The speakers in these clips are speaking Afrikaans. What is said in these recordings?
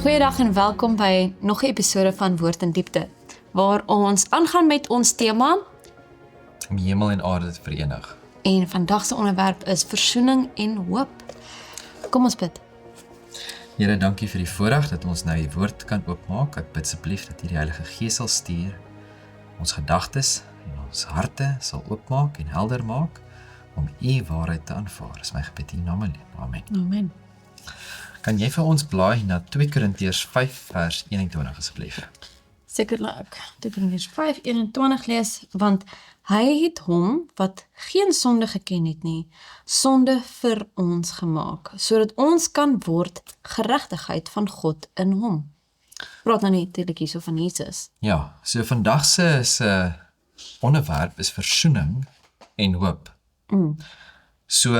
Goeiedag en welkom by nog 'n episode van Woord in Diepte, waar ons aangaan met ons tema Om hemel en aarde te verenig. en vandag se onderwerp is versoening en hoop. Kom ons bid. Here, dankie vir die voorreg dat ons nou die woord kan oopmaak. Ek bid asseblief dat U die Heilige Gees sal stuur, ons gedagtes en ons harte sal oopmaak en helder maak om U waarheid te aanvaar. Dis my gebed in U naam alleen. Amen. Amen. Kan jy vir ons blaai na 2 Korintiërs 5 vers 21 asseblief? Sekerlik. 2 Korintiërs 5:21 lees, want hy het hom wat geen sonde geken het nie, sonde vir ons gemaak, sodat ons kan word geregtigheid van God in hom. Praat nou nie natuurlik hierso van Jesus. Ja, so vandag se onderwerp is versoening en hoop. So,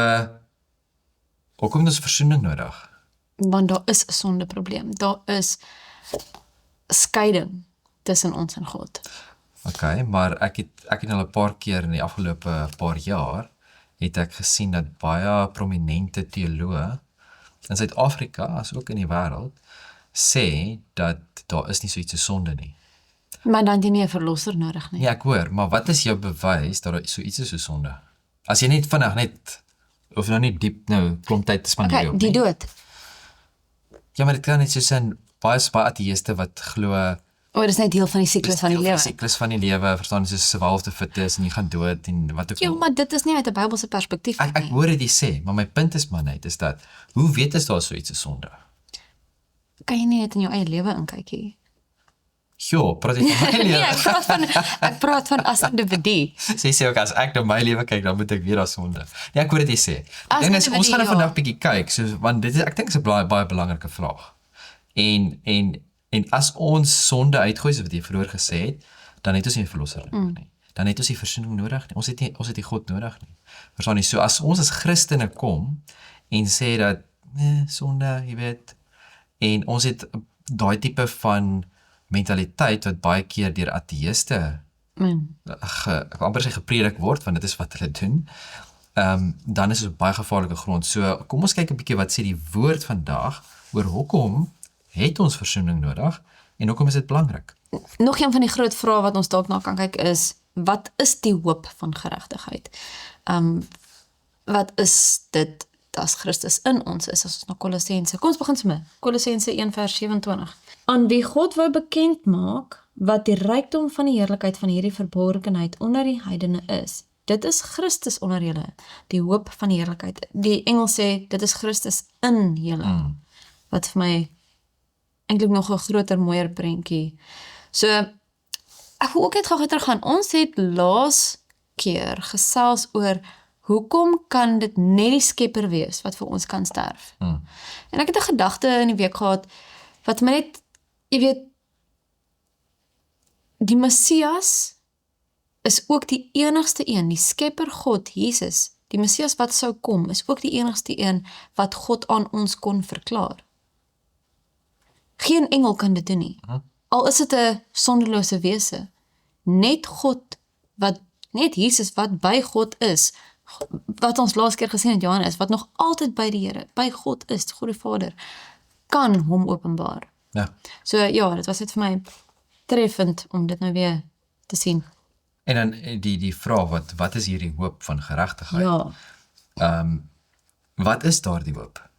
hoekom het ons versoening nodig? Want daar is 'n sondeprobleem. Daar is skeiding tussen ons en God. Okay, maar ek het al 'n paar keer in die afgelope paar jaar het ek gesien dat baie prominente teoloë in Suid-Afrika as ook in die wêreld sê dat daar is nie so iets as sonde nie. Maar dan het jy nie 'n verlosser nodig nie. Ja, ek hoor, maar wat is jou bewys dat daar so iets is so sonde? As jy net vinnig net of nou nie diep nou klomp tyd te spandeer Okay, op die nie. dood. Ja, maar dit kan net so zijn baie ateïste wat glo Dis net deel van die siklus van die lewe. Die siklus van die lewe, verstaan, soos 'n walf te fit is en jy gaan dood en wat ook Ja, maar dit is nie uit 'n Bybelse perspektief Ek nie. hoor dit jy sê, maar my punt is maar net is dat hoe weet is daar so iets as sonde? Kan jy nie net in jou eie lewe inkyk hier? Jo, praat jy van my Nee, lewe? ek praat van as individu. Sê ook as ek na my lewe kyk, dan moet ek weer daar sonde. Nee, ek hoor dit jy sê. As Ek dink ons individu, gaan nou ja. vandag bietjie kyk, so want dit is ek dink is 'n baie belangrike vraag. En as ons sonde uitgooi soos wat jy vroeër gesê het, dan het ons nie 'n verlosser nodig nie. Dan het ons nie versoening nodig nie. Ons het nie God nodig nie. Verstaan jy? So as ons as Christene kom en sê dat sonde, jy weet, en ons het daai tipe van mentaliteit wat baie keer deur ateïste ek amper sê gepredik word, want dit is wat hulle doen, dan is dit op baie gevaarlike grond. So kom ons kyk 'n bietjie wat sê die woord vandag oor hoekom het ons versoening nodig en hoekom is dit belangrik? Nog een van die groot vrae wat ons dalk na kan kyk is, wat is die hoop van geregtigheid? Wat is dit as Christus in ons is, as ons na Kolossense. Kom ons begin sommer. Kolossense 1 vers 27. Aan wie God wou bekend maak wat die rykdom van die heerlikheid van hierdie verborgenheid onder die heidene is. Dit is Christus onder julle, die hoop van die heerlikheid. Die Engels sê dit is Christus in julle. Wat vir my eintlik nog 'n groter, mooier prentjie. So ek wil ook net gou teruggaan. Ons het laas keer gesels oor hoekom kan dit net die Skepper wees wat vir ons kan sterf? En ek het 'n gedagte in die week gehad wat my net, jy weet, die Messias is ook die enigste een, die Skepper God, Jesus, die Messias wat sou kom, is ook die enigste een wat God aan ons kon verklaar. Geen engel kan dit doen nie. Al is dit 'n sondelose wese. Net God, net Jesus wat by God is, wat ons laas keer gesien het Johannes, wat nog altyd by die Here, by God is, God die Vader, kan hom openbaar. Ja. So ja, dit was net vir my treffend om dit nou weer te sien. En dan die vraag, wat is hierdie hoop van geregtigheid? Ja, Wat is daardie hoop?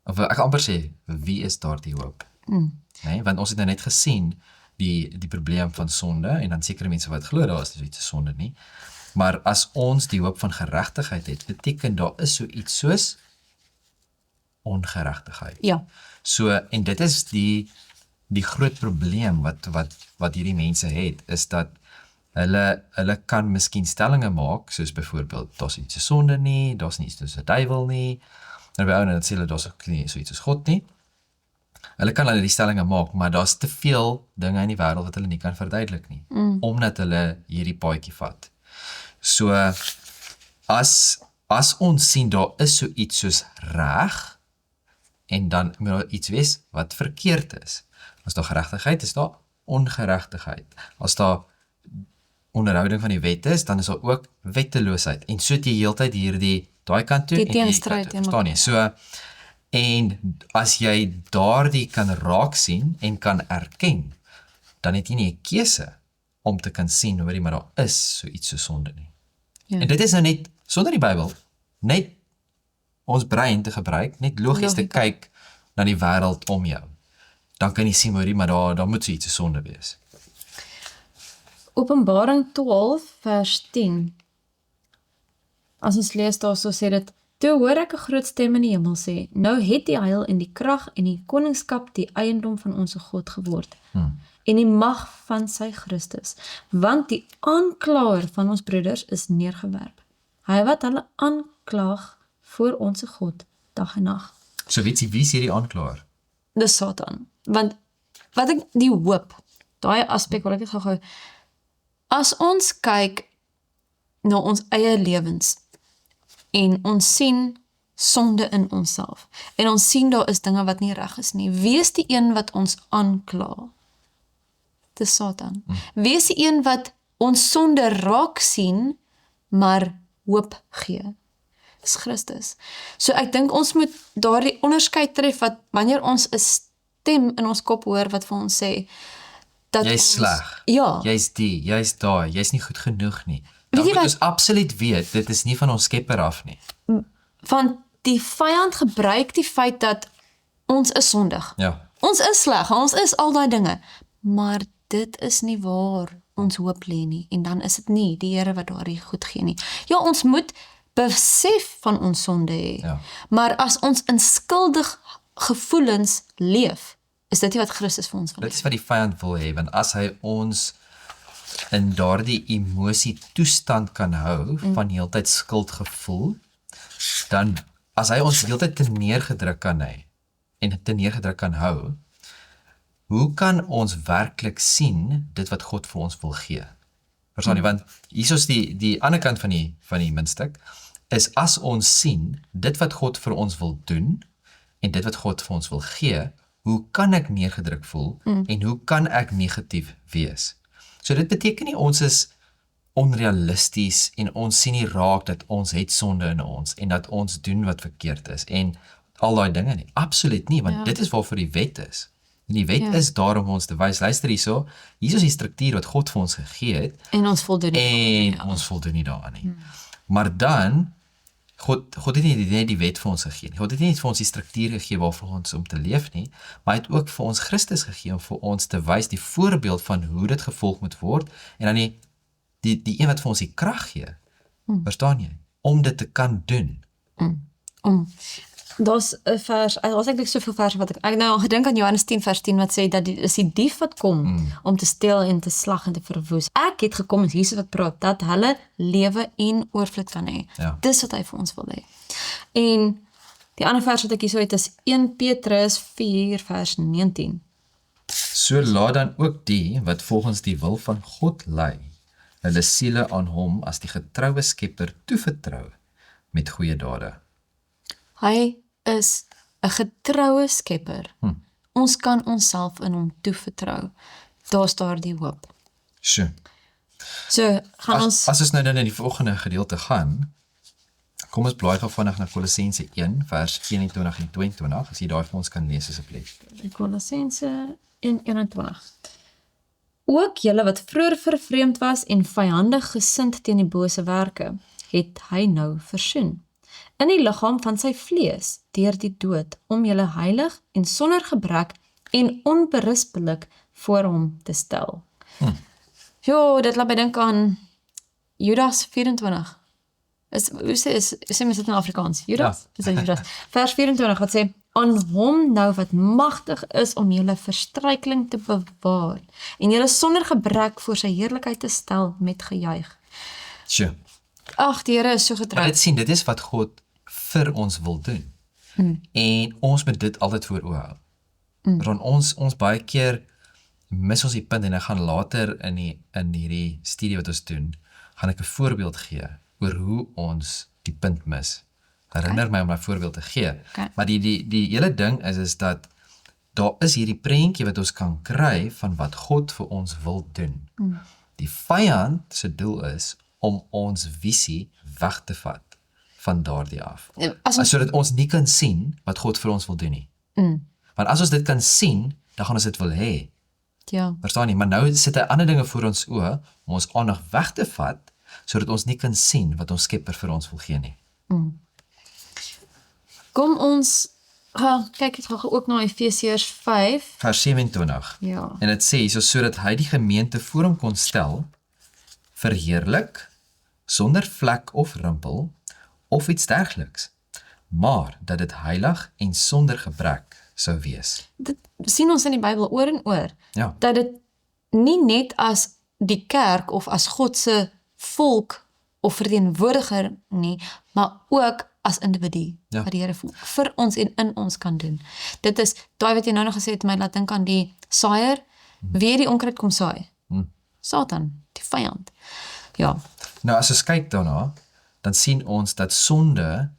Of ek amper sê, wie is daardie hoop? Nee, want ons het nou net gesien die probleem van sonde, en dan sekere mense wat glo daar is iets sonde nie. Maar as ons die hoop van geregtigheid het, beteken daar is so iets soos ongeregtigheid. ja, So, en dit is die groot probleem wat hierdie mense het, is dat hulle kan miskien stellinge maak, soos byvoorbeeld, daar's iets soos sonde nie, daar's nie iets soos 'n duiwel nie, en by ouene, dat sê hulle, daar's ook nie so iets soos God nie. Hulle kan die stellinge maak, maar daar's te veel dinge in die wêreld wat hulle nie kan verduidelik nie, omdat hulle hierdie paadjie vat. So, as ons sien, daar is so iets soos reg, en dan moet daar iets wees wat verkeerd is. As daar geregtigheid is, daar ongeregtigheid. As daar onderhouding van die wet is, dan is daar ook wetteloosheid. En so het jy heeltyd hierdie daai kant toe Die en hierdie teenstryd, kant toe, verstaan jy? So En as jy daardie kan raak sien en kan erken, dan het jy nie 'n keuse om te kan sien, hoorie, maar daar is so iets so sonde nie. Ja. En dit is nou net, sonder die Bybel, net ons brein te gebruik, net logies te Logika. kyk na die wêreld om jou. Dan kan jy sien, hoorie, maar daar moet so iets so sonde wees. Openbaring 12 vers 10. As ons lees daarso sê dit, toe hoor ek 'n groot stem in die hemel sê, nou het die heil en die krag en die koningskap die eiendom van ons God geword. En die mag van sy Christus, want die aanklaer van ons broeders is neergewerp. Hy wat hulle aanklaag voor ons God dag en nag. So weet jy, wie is hierdie aanklaer? Dis Satan. Want wat ek die hoop, daai aspek wil ek net gou as ons kyk na ons eie lewens en ons sien sonde in onsself en ons sien daar is dinge wat nie reg is nie, wie is die een wat ons aankla? Dis Satan. Wie is die een wat ons sonde raak sien, maar hoop gee? Dis Christus. So ek dink ons moet daardie onderskeid tref wat wanneer ons 'n stem in ons kop hoor wat vir ons sê dat Jy's ons, sleg. Ja, Jy's die, jy's daai, jy's nie goed genoeg nie. Weet Dan jy moet wat- ons absoluut weet, dit is nie van ons Skepper af nie. want die vyand gebruik die feit dat ons is sondig. Ja. Ons is sleg, ons is al daai dinge, maar dit is nie waar ons hoop lê nie en dan is dit nie die Here wat daardie goed gee nie. Ja, ons moet besef van ons sonde hê. Ja. Maar as ons in skuldig gevoelens leef, is dit nie wat Christus vir ons wil Dit hê. is wat die vyand wil hê, want as hy ons in daardie emosie toestand kan hou, van heeltyd skuldgevoel, dan as hy ons heeltyd te neergedruk kan hê, en te neergedruk kan hou, hoe kan ons werklik sien dit wat God vir ons wil gee? Verstaan jy, want hier is die ander kant van die muntstuk, is as ons sien, dit wat God vir ons wil doen, en dit wat God vir ons wil gee, hoe kan ek neergedruk voel, en hoe kan ek negatief wees? So dit beteken nie ons is onrealisties, en ons sien nie raak dat ons het sonde in ons, en dat ons doen wat verkeerd is, en al daai dinge nie, absoluut nie, want dit is waarvoor die wet is. En die wet is daar om ons te wys, luister hierso, hier is die struktuur wat God vir ons gegee het, En ons voldoen nie. en ons voldoen nie daaraan nie. Maar dan, God het nie net die wet vir ons gegee nie. God het nie net vir ons die struktuur gegee waarvoor ons om te leef nie, maar hy het ook vir ons Christus gegee om vir ons te wys die voorbeeld van hoe dit gevolg moet word, en dan die een wat vir ons die krag gee, verstaan jy, om dit te kan doen. Daar's 'n vers, daar's eintlik soveel verse wat ek nou al gedink aan Johannes 10 vers 10 wat sê dat is die dief wat kom om te steel en te slag en te verwoes. Ek het gekom, is Jesus wat praat, dat hulle lewe en oorvloed kan hê. Ja. Dis wat hy vir ons wil hê. En die ander vers wat ek hierso het is 1 Petrus 4 vers 19. So laat dan ook die wat volgens die wil van God lei, hulle siele aan hom as die getroue Skepper toevertrou met goeie dade. Hy is 'n getroue Skepper. Ons kan onsself in hom toevertrou. Daar's daardie hoop. Sjoe. So gaan ons As ons nou dan in die volgende gedeelte gaan, kom ons blaai gou vinnig na Kolossense 1 vers 21 en 22, as jy daai vir ons kan lees asseblief. Kolossense 1:21. Ook julle wat vroeër vervreemd was en vyandig gesind teen die bose werke, het hy nou versoen in die liggaam van sy vlees deur die dood, om julle heilig en sonder gebrek en onberispelik voor hom te stel. Jo, dit laat my dink aan Judas 24. Hoe sê mens dit in Afrikaans? Judas? Is dit Judas? Vers 24 wat sê, aan hom nou wat magtig is om julle verstruikeling te bewaar en julle sonder gebrek voor sy heerlikheid te stel met gejuig. Sjoe. Ag, die Here is so Maar getrou. dit sien, dit is wat God vir ons wil doen. En ons moet dit altyd voor oë hou. Want ons baie keer mis ons die punt, en ek gaan later in hierdie studie wat ons doen, gaan ek 'n voorbeeld gee oor hoe ons die punt mis. Herinner my om daai voorbeeld te gee. Okay. Maar die hele ding is dat daar is hierdie prentjie wat ons kan kry van wat God vir ons wil doen. Die vyand se doel is om ons visie weg te vat van daardie af. As ons Sodat ons nie kan sien wat God vir ons wil doen nie. Want as ons dit kan sien, dan gaan ons dit wil hê. ja, Verstaan nie? Maar nou sit hy ander dinge voor ons oë om ons aandag weg te vat, sodat ons nie kan sien wat ons Skepper vir ons wil gee nie. kom ons kyk ek gaan ook na Efesiërs 5. Vers 27. Ja. En dit sê sodat hy die gemeente voor hom kon stel, verheerlik, sonder vlek of rimpel, of iets dergeliks, maar dat dit heilig en sonder gebrek sou wees. Dit sien ons in die Bybel oor en oor, Ja, dat dit nie net as die kerk of as God se volk of verteenwoordiger nie, maar ook as individu Ja. wat die Here vir ons en in ons kan doen. Dit is daai wat jy nou nog gesê het, my laat dink aan die saaier, wie die onkruid kom saai. Satan, die vyand. Ja, nou as ons kyk daarna, dan sien ons dat sonde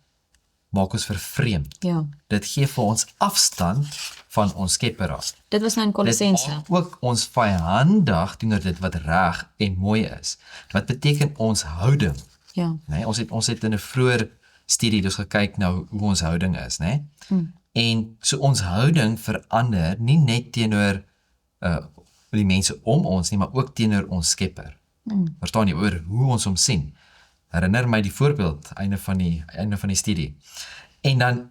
maak ons vervreemd. ja. Dit gee vir ons afstand van ons Skepper af. Dit was nou in Dit Kolossense. maak ook ons vyandig teenoor dit wat reg en mooi is. Wat beteken ons houding? Ja, Nee, ons het in 'n vroeër studie dus gekyk na hoe ons houding is, né? En so ons houding verander nie net teenoor die mense om ons nie, maar ook teenoor ons Skepper. Verstaan jy oor hoe ons hom sien? Herinner my die voorbeeld einde van die studie. En dan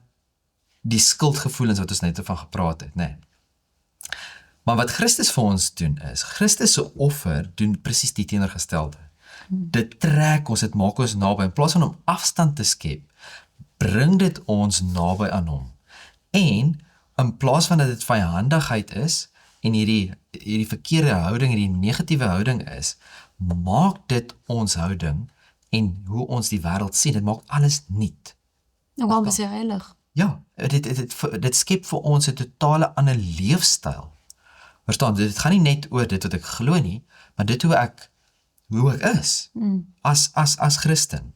die skuldgevoelens wat ons net van gepraat het, né? Maar wat Christus vir ons doen is, Christus se offer doen presies die teenoorgestelde. Dit trek ons, dit maak ons naby. In plaas van om afstand te skep, bring dit ons naby aan hom. En in plaas van dat dit vyandigheid is en hierdie verkeerde houding, hierdie negatiewe houding is, maak dit ons houding en hoe ons die wêreld sien, dit maak alles nuut. nou waarom is hy heilig? Ja, dit skep vir ons 'n totale ander leefstyl. Verstaan, dit gaan nie net oor dit wat ek glo nie, maar dit hoe ek is as Christen.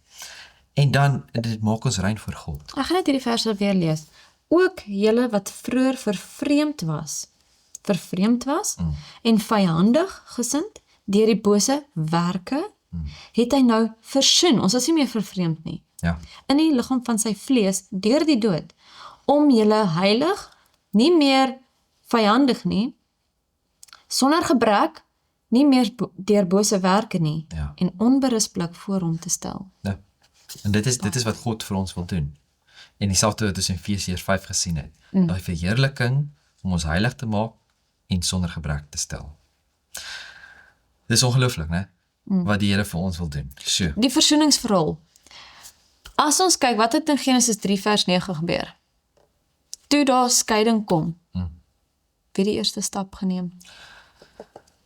En dan dit maak ons rein voor God. Ek gaan net hierdie verse weer lees. Ook julle wat vroeër vervreemd was en vyandig gesind deur die bose werke, het hy nou versoen. Ons is nie meer vervreemd nie. Ja. In die liggaam van sy vlees deur die dood, om julle heilig, nie meer vyandig nie, sonder gebrek, nie meer deur bose werke nie, Ja. en onberispelik voor hom te stel. Ja. En dit is wat God vir ons wil doen. En dieselfde wat ons in Efesiërs 5 gesien het. Daai verheerliking om ons heilig te maak en sonder gebrek te stel. Dis ongelooflik, né? Wat die Here vir ons wil doen. So. Die versoeningsverhaal. As ons kyk, wat het in Genesis 3 vers 9 gebeur? Toe daar skeiding kom, wie die eerste stap geneem?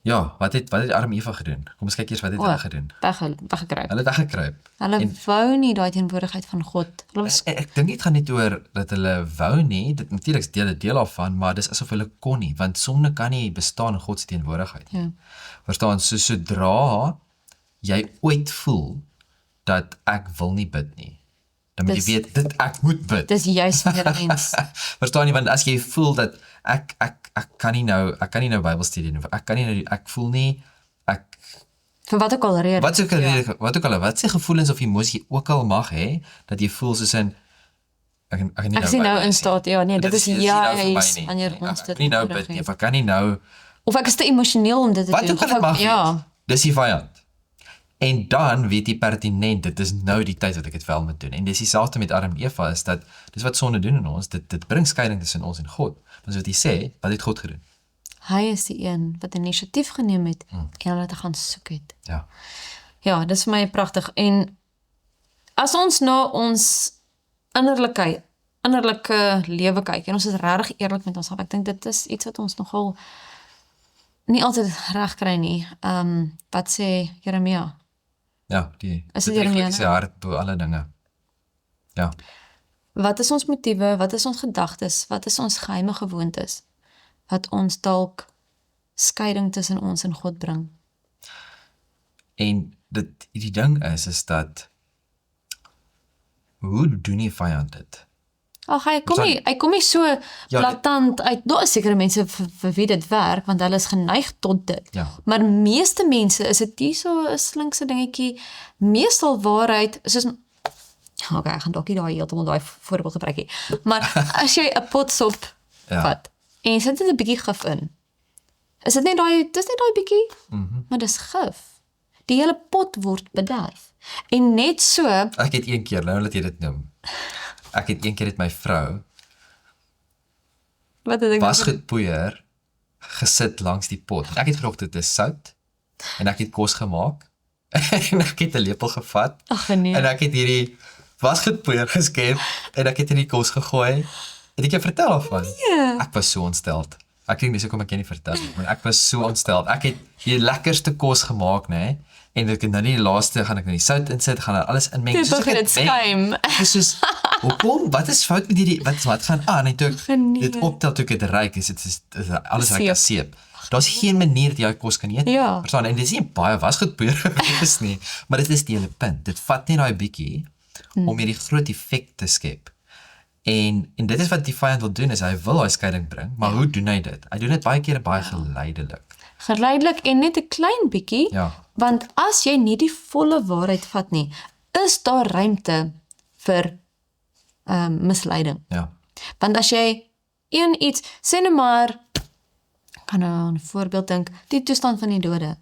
Ja, wat het arm Eva gedoen? Kom ons kyk eers wat het hulle gedoen. Weggekruip. Hulle het weggekruip. Hulle wou nie daai teenwoordigheid van God. Hulle was Ek dink dit gaan nie oor dat hulle wou nie, dit natuurlik is deel daarvan, maar dis asof hulle kon nie, want sonde kan nie bestaan in God se teenwoordigheid. ja. Verstaan, sodra jy ooit voel dat ek wil nie bid nie, dan moet jy weet dit ek moet bid. Dis juis vir 'n mens. Verstaan jy, want as jy voel dat ek kan nie nou Bybelstudie doen, ek voel nie Vir wat ook al rede. wat se gevoelens of emosies jy ook al mag hê, dat jy voel soos in Ek sien nou in staat, ja, nee, dit is juist wanneer ons dit nie nou nodig bid nie, het. of ek kan nie nou Of ek is te emosioneel om dit te wat doen. ook al dit Of mag ek, ja, wees. Dis die vyand. En dan weet jy pertinent, dit is nou die tyd wat ek dit wel moet doen. En dis dieselfde met Adam en Eva, is dat dis wat sonde doen in ons, dit bring skeiding tussen ons en God. Maar soos wat hy sê, wat het God gedoen? hy is die een wat inisiatief geneem het en hulle te gaan soek het. Ja. Ja, dis vir my pragtig. En as ons na ons innerlike lewe kyk en ons is regtig eerlik met onsself, ek dink dit is iets wat ons nogal nie altyd reg kry nie. Wat sê Jeremia? Ja, die Is dit Jeremia, is hart bo alle dinge. Ja. Wat is ons motiewe? Wat is ons gedagtes? Wat is ons geheime gewoontes? Wat ons dalk skeiding tussen ons en God bring. En die ding is dat hoe doen die vyand dit? Ag, hy kom nie so blaatant uit. Daar is sekere mense vir wie dit werk, want hulle is geneig tot dit. Ja. Maar meeste mense is dit nie so 'n slinkse dingetjie. Meestal waaruit, soos Okay, ek gaan dalk nie daai heeltemal daai voorbeeld gebruik nie. Maar as jy 'n potsop vat en jy sit dit 'n bietjie gif in. Is dit net dis net daai bietjie, maar dis gif. Die hele pot word bederf. En net so, Ek het een keer, nou dat jy dit noem. Ek het een keer met my vrou wat het ek wasgoedpoeier gesit langs die pot. En ek het gevra dit is sout en ek het kos gemaak en ek het 'n lepel gevat Ag nee. en ek het hierdie wasgoedpoeier geskep en ek het in die kos gegooi. Het ek jou vertel of wat? Nee. Ek was so ontsteld. Ek weet nie hoekom ek jy nie vertel nie, maar ek was so ontsteld. Ek het die lekkerste kos gemaak, nê? En ek het nou nie die laaste gaan ek nou die sout insit, gaan alles inmeng. Toe begin dit skuim. Dis soos hoekom? Wat is fout met hierdie wat gaan aan? En toe ek dit optel toe ek dit ryk, is dit alles ryk as seep. Daar's geen manier dat jy kos kan eet. Ja. Verstaan? En dis nie baie wasgoedpoeier gewees nie, maar dit is die hele punt. Dit vat net daai bietjie om hierdie groot effek te skep. En dit is wat die vyand wil doen, is hy wil daai skeiding bring, maar hoe doen hy dit? Hy doen dit baie kere baie geleidelik. Geleidelik en net 'n klein bietjie, Ja. want as jy nie die volle waarheid vat nie, is daar ruimte vir misleiding. Ja. Want as jy iets, sê nou maar, ek kan nou aan 'n voorbeeld dink, die toestand van die dode.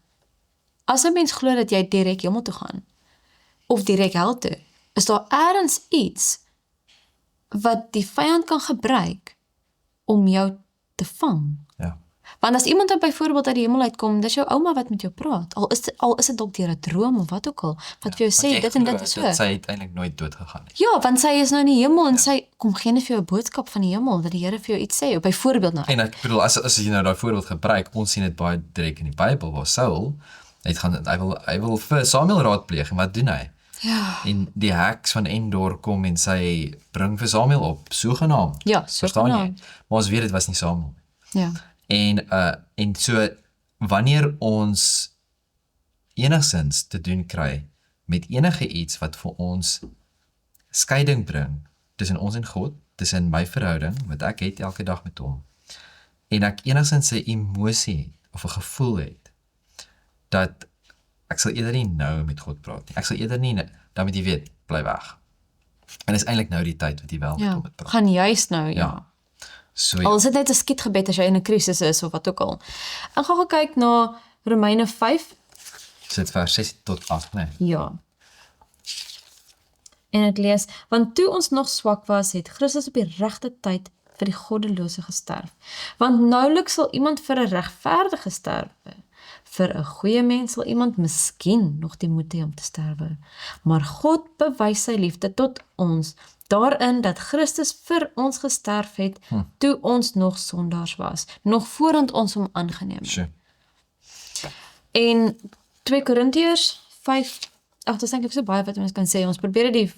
As 'n mens glo dat jy direk hemel toe gaan, of direk hel toe, is daar ergens iets wat die vyand kan gebruik om jou te vang. Ja. Want as iemand dan byvoorbeeld uit die hemel uitkom, dis jou ouma wat met jou praat. Al is dit dalk deur 'n droom of wat ook al, wat vir jou sê dit en dit is so. Dat sy uiteindelik nooit dood gegaan het. Ja, want sy is nou in die hemel en sy kom gee net vir jou 'n boodskap van die hemel dat die Here vir jou iets sê. Byvoorbeeld nou. En ek bedoel as jy nou daai voorbeeld gebruik, ons sien dit baie direk in die Bybel waar Saul, hy wil vir Samuel raadpleeg en wat doen hy? Ja. En die heks van Endor kom en sy bring vir Samuel op, sogenaamd. Ja, Verstaan jy? sogenaamd. Maar ons weet dit was nie Samuel. Ja. En so wanneer ons enigsins te doen kry met enige iets wat vir ons skeiding bring tussen ons en God, tussen my verhouding wat ek het elke dag met hom, en ek enigsins 'n emosie het of 'n gevoel het dat ek sal eerder nie nou met God praat nie. Ek sal eerder nie dan moet jy weet, bly weg. En dis eintlik nou die tyd wat jy wel met hom moet praat. Gaan juist nou, ja. So Al is dit net 'n skietgebed as jy in 'n krisis is of wat ook al. Ek gaan kyk na Romeine 5. sit vers 6 tot 8, nee. Ja. En ek lees, want toe ons nog swak was, het Christus op die regte tyd vir die goddelose gesterf. Want nouliks sal iemand vir 'n regverdige sterwe. Vir 'n goeie mens sal iemand miskien nog die moed hê om te sterwe. Maar God bewys sy liefde tot ons daarin dat Christus vir ons gesterf het toe ons nog sondaars was, nog voordat ons hom aangeneem het. So. En 2 Korintiërs 5, dit is eintlik so baie wat ons kan sê. Ons probeer die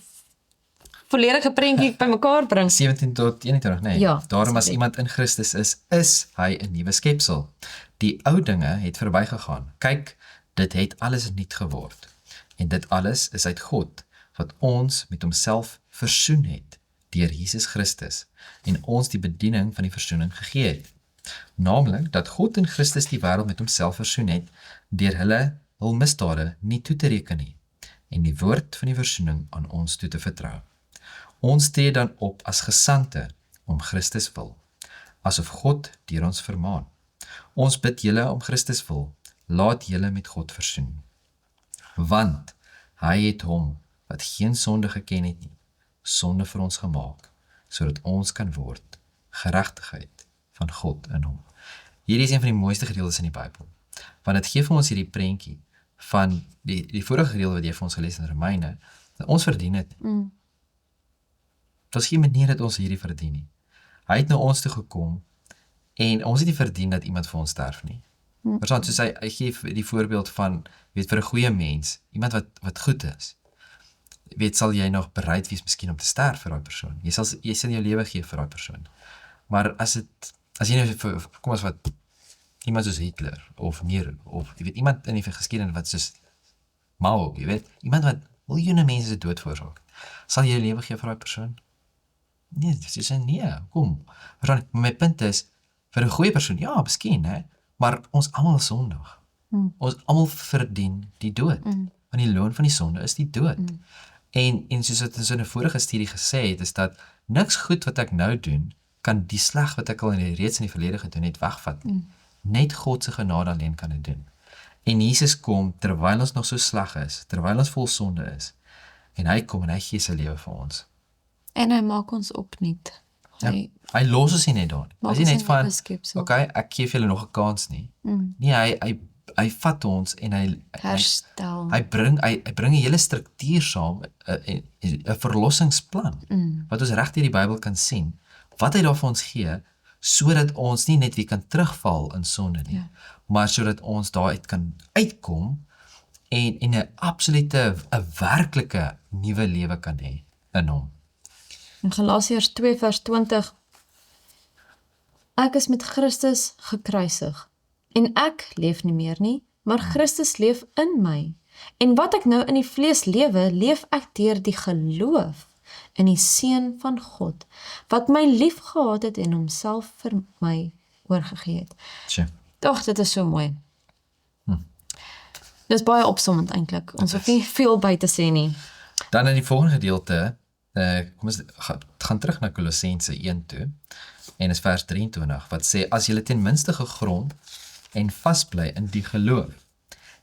volledige prentjie bymekaar bring. 17 tot 21, nee. Ja, Daarom as asseblief. iemand in Christus is hy 'n nuwe skepsel. Die ou dinge het verbygegaan. Kyk, dit het alles nuut geword. En dit alles is uit God, wat ons met homself versoen het deur Jesus Christus en ons die bediening van die versoening gegee het. Naamlik dat God in Christus die wêreld met homself versoen het deur hul misdade nie toe te reken nie en die woord van die versoening aan ons toe te vertrou. Ons tree dan op as gesandte om Christus wil, asof God deur ons vermaan. Ons bid julle om Christus wil, laat julle met God versoen. Want hy het hom wat geen sonde geken het nie, sonde vir ons gemaak, sodat ons kan word geregtigheid van God in hom. Hierdie is een van die mooiste gedeeltes in die Bybel, want dit gee vir ons hierdie prentjie van die vorige gedeelte wat jy vir ons gelees in Romeine, dat ons verdien het. Daar's geen manier dat ons hierdie verdien nie. Hy het na ons toe gekom en ons het nie verdien dat iemand vir ons sterf nie. Verstaan, soos hy gee die voorbeeld van, vir 'n goeie mens, iemand wat goed is. Sal jy nog bereid wees miskien om te sterf vir daai persoon? Jy sal jou lewe gee vir daai persoon. Maar as jy nou kom as wat iemand soos Hitler of Nero of iemand in die geskiedenis wat soos Mao, iemand wat miljoene mense se dood veroorsaak, sal jy jou lewe gee vir daai persoon? Nee, dit is nee, kom. My punt is, vir 'n goeie persoon, ja, miskien, hè, maar ons almal is sondig. Ons almal verdien die dood. Want die loon van die sonde is die dood. En soos wat ons in 'n vorige studie gesê het, is dat niks goed wat ek nou doen, kan die sleg wat ek al reeds in die verlede gedoen het, wegvat nie. Net God se genade alleen kan dit doen. En Jesus kom, terwyl ons nog so sleg is, terwyl ons vol sonde is, en hy kom en hy gee sy lewe vir ons. En hy maak ons opnuut. Hy los ons nie net daar nie. Hy Maak sê ons net een van, nuwe skepsel. okay, ek gee vir julle nog 'n kans nie. Nee, hy vat ons en Herstel. hy bring 'n hele struktuur saam, 'n verlossingsplan, wat ons reg deur die Bybel kan sien, wat hy daar vir ons gee, sodat ons nie net weer kan terugval in sonde nie, maar sodat ons daaruit kan uitkom en 'n absolute, 'n werklike nuwe lewe kan hê in hom. In Galasiërs 2 vers 20, ek is met Christus gekruisig, en ek leef nie meer nie, maar Christus leef in my. En wat ek nou in die vlees lewe, leef ek deur die geloof in die Seun van God, wat my liefgehad het en homself vir my oorgegee het. Tjie. Ag, dit is so mooi. Dis baie opsommend eintlik. Ons hoef nie veel by te sê nie. Dan in die volgende gedeelte, kom ons gaan terug na Kolossense 1 toe, en is vers 23, wat sê, as julle ten minste gegrond en vasbly in die geloof,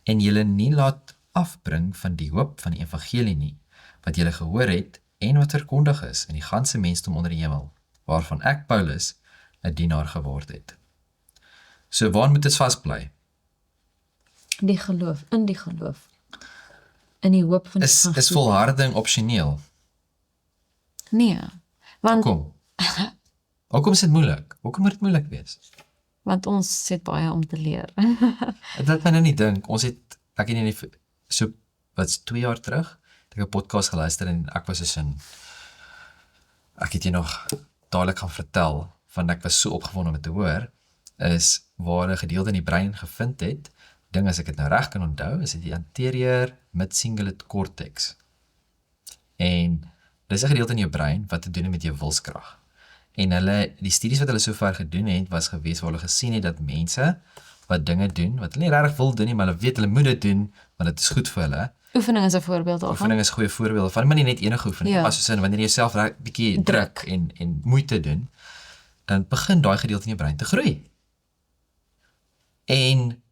en julle nie laat afbring van die hoop van die evangelie nie, wat julle gehoor het, en wat verkondig is in die ganse mensdom onder die hemel, waarvan ek, Paulus, 'n dienaar geword het. So waar moet ons vasbly? Die geloof, in die geloof. In die hoop van die Is volharding opsioneel? Nee, want Hoekom is dit moeilik? Hoekom moet dit moeilik wees? Want ons het baie om te leer. Dat my nou nie dink, ek het nie so, wat is 2 jaar terug, het ek 'n podcast geluister en ek was so ek het jy nog dadelik gaan vertel, van ek was so opgewonde om dit te hoor, is waar 'n gedeelte in die brein gevind het, ding as ek dit nou reg kan onthou, is dit die anterior mid-cingulate cortex. En dis 'n gedeelte in jou brein wat te doen het met jou wilskrag. En die studies wat hulle sover gedoen het, was gewees waar hulle gesien het dat mense wat dinge doen, wat hulle nie regtig wil doen nie, maar hulle weet hulle moet dit doen, want dit is goed vir hulle. Oefening is 'n voorbeeld daarvan. Oefening is 'n goeie voorbeeld van, maar nie net enige oefening, maar soos in wanneer jy jouself bietjie druk en moeite doen, dan begin daai gedeelte in jou brein te groei. En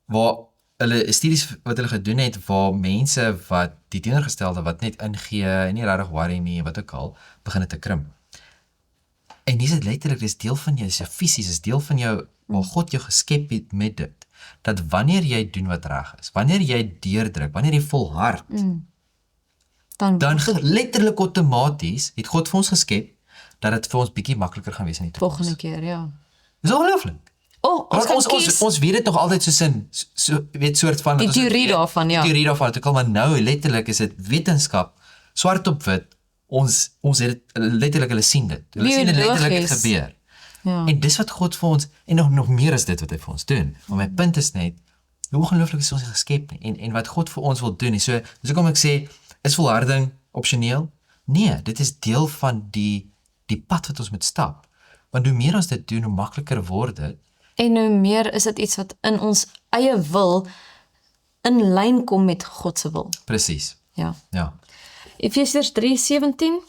waar hulle studies wat hulle gedoen het, waar mense wat die teenoorgestelde wat net ingee en nie regtig worry nie, wat ook al, begin dit te krimp. En dis dit letterlik, dis deel van jou, dis fisies, is deel van jou, waar God jou geskep het met dit, dat wanneer jy doen wat reg is, wanneer jy deurdruk, wanneer jy volhard, dan letterlik outomaties het God vir ons geskep, dat dit vir ons bietjie makliker gaan wees in die toekoms. Volgende keer, ja. Dis ongelooflik. Ons weet dit nog altyd soort van die teorie daarvan, ja. Die teorie daarvan, maar nou letterlik is dit wetenskap, swart op wit, ons het dit letterlik, hulle sien dit. Hulle sien dit letterlik het gebeur. Ja. En dis wat God vir ons, en nog meer is dit wat hy vir ons doen. Maar my punt is net, hoe ongelooflik is ons geskep nie, en wat God vir ons wil doen nie. So kom ek sê, is volharding opsioneel? Nee, dit is deel van die pad wat ons moet stap. Want hoe meer ons dit doen, hoe makliker word dit. En hoe meer is dit iets wat in ons eie wil in lyn kom met God se wil. Presies. Ja. Ja. Efesiërs 3:17,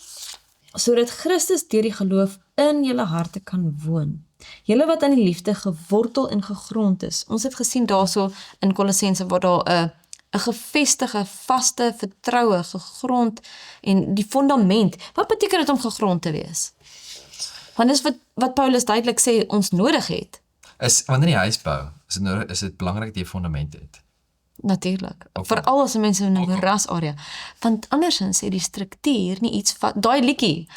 sodat Christus deur die geloof in julle harte kan woon. Julle wat aan die liefde gewortel en gegrond is. Ons het gesien daarso in Kolossense waar daar 'n gevestigde, vaste vertroue, gegrond en die fondament. Wat beteken dit om gegrond te wees? Want dis wat Paulus duidelik sê ons nodig het. Wanneer jy huis bou, is dit belangrik dat jy 'n fondament het. Natuurlik. Veral as mense in 'n moerasarea. Want andersins het die struktuur nie iets van daai liedjie.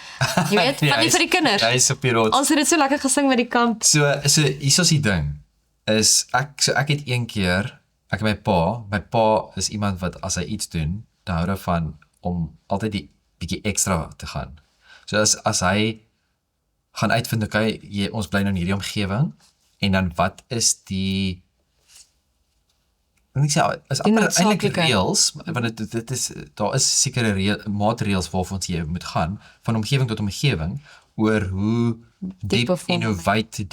Jy weet, van nie vir die kinders. Hy is op die rots. Ons het dit so lekker gesing met die kamp. So hier is die ding. Ek het een keer, ek en my pa is iemand wat as hy iets doen, dan hou daarvan om altyd die bietjie ekstra te gaan. So as hy gaan uitvind, okay, ons bly nou in hierdie omgewing, en dan wat is ek sê, is eintlik reëls, want dit is, daar is sekere maatreëls waarvan ons hier moet gaan, van omgewing tot omgewing, oor hoe diep en hoe wyd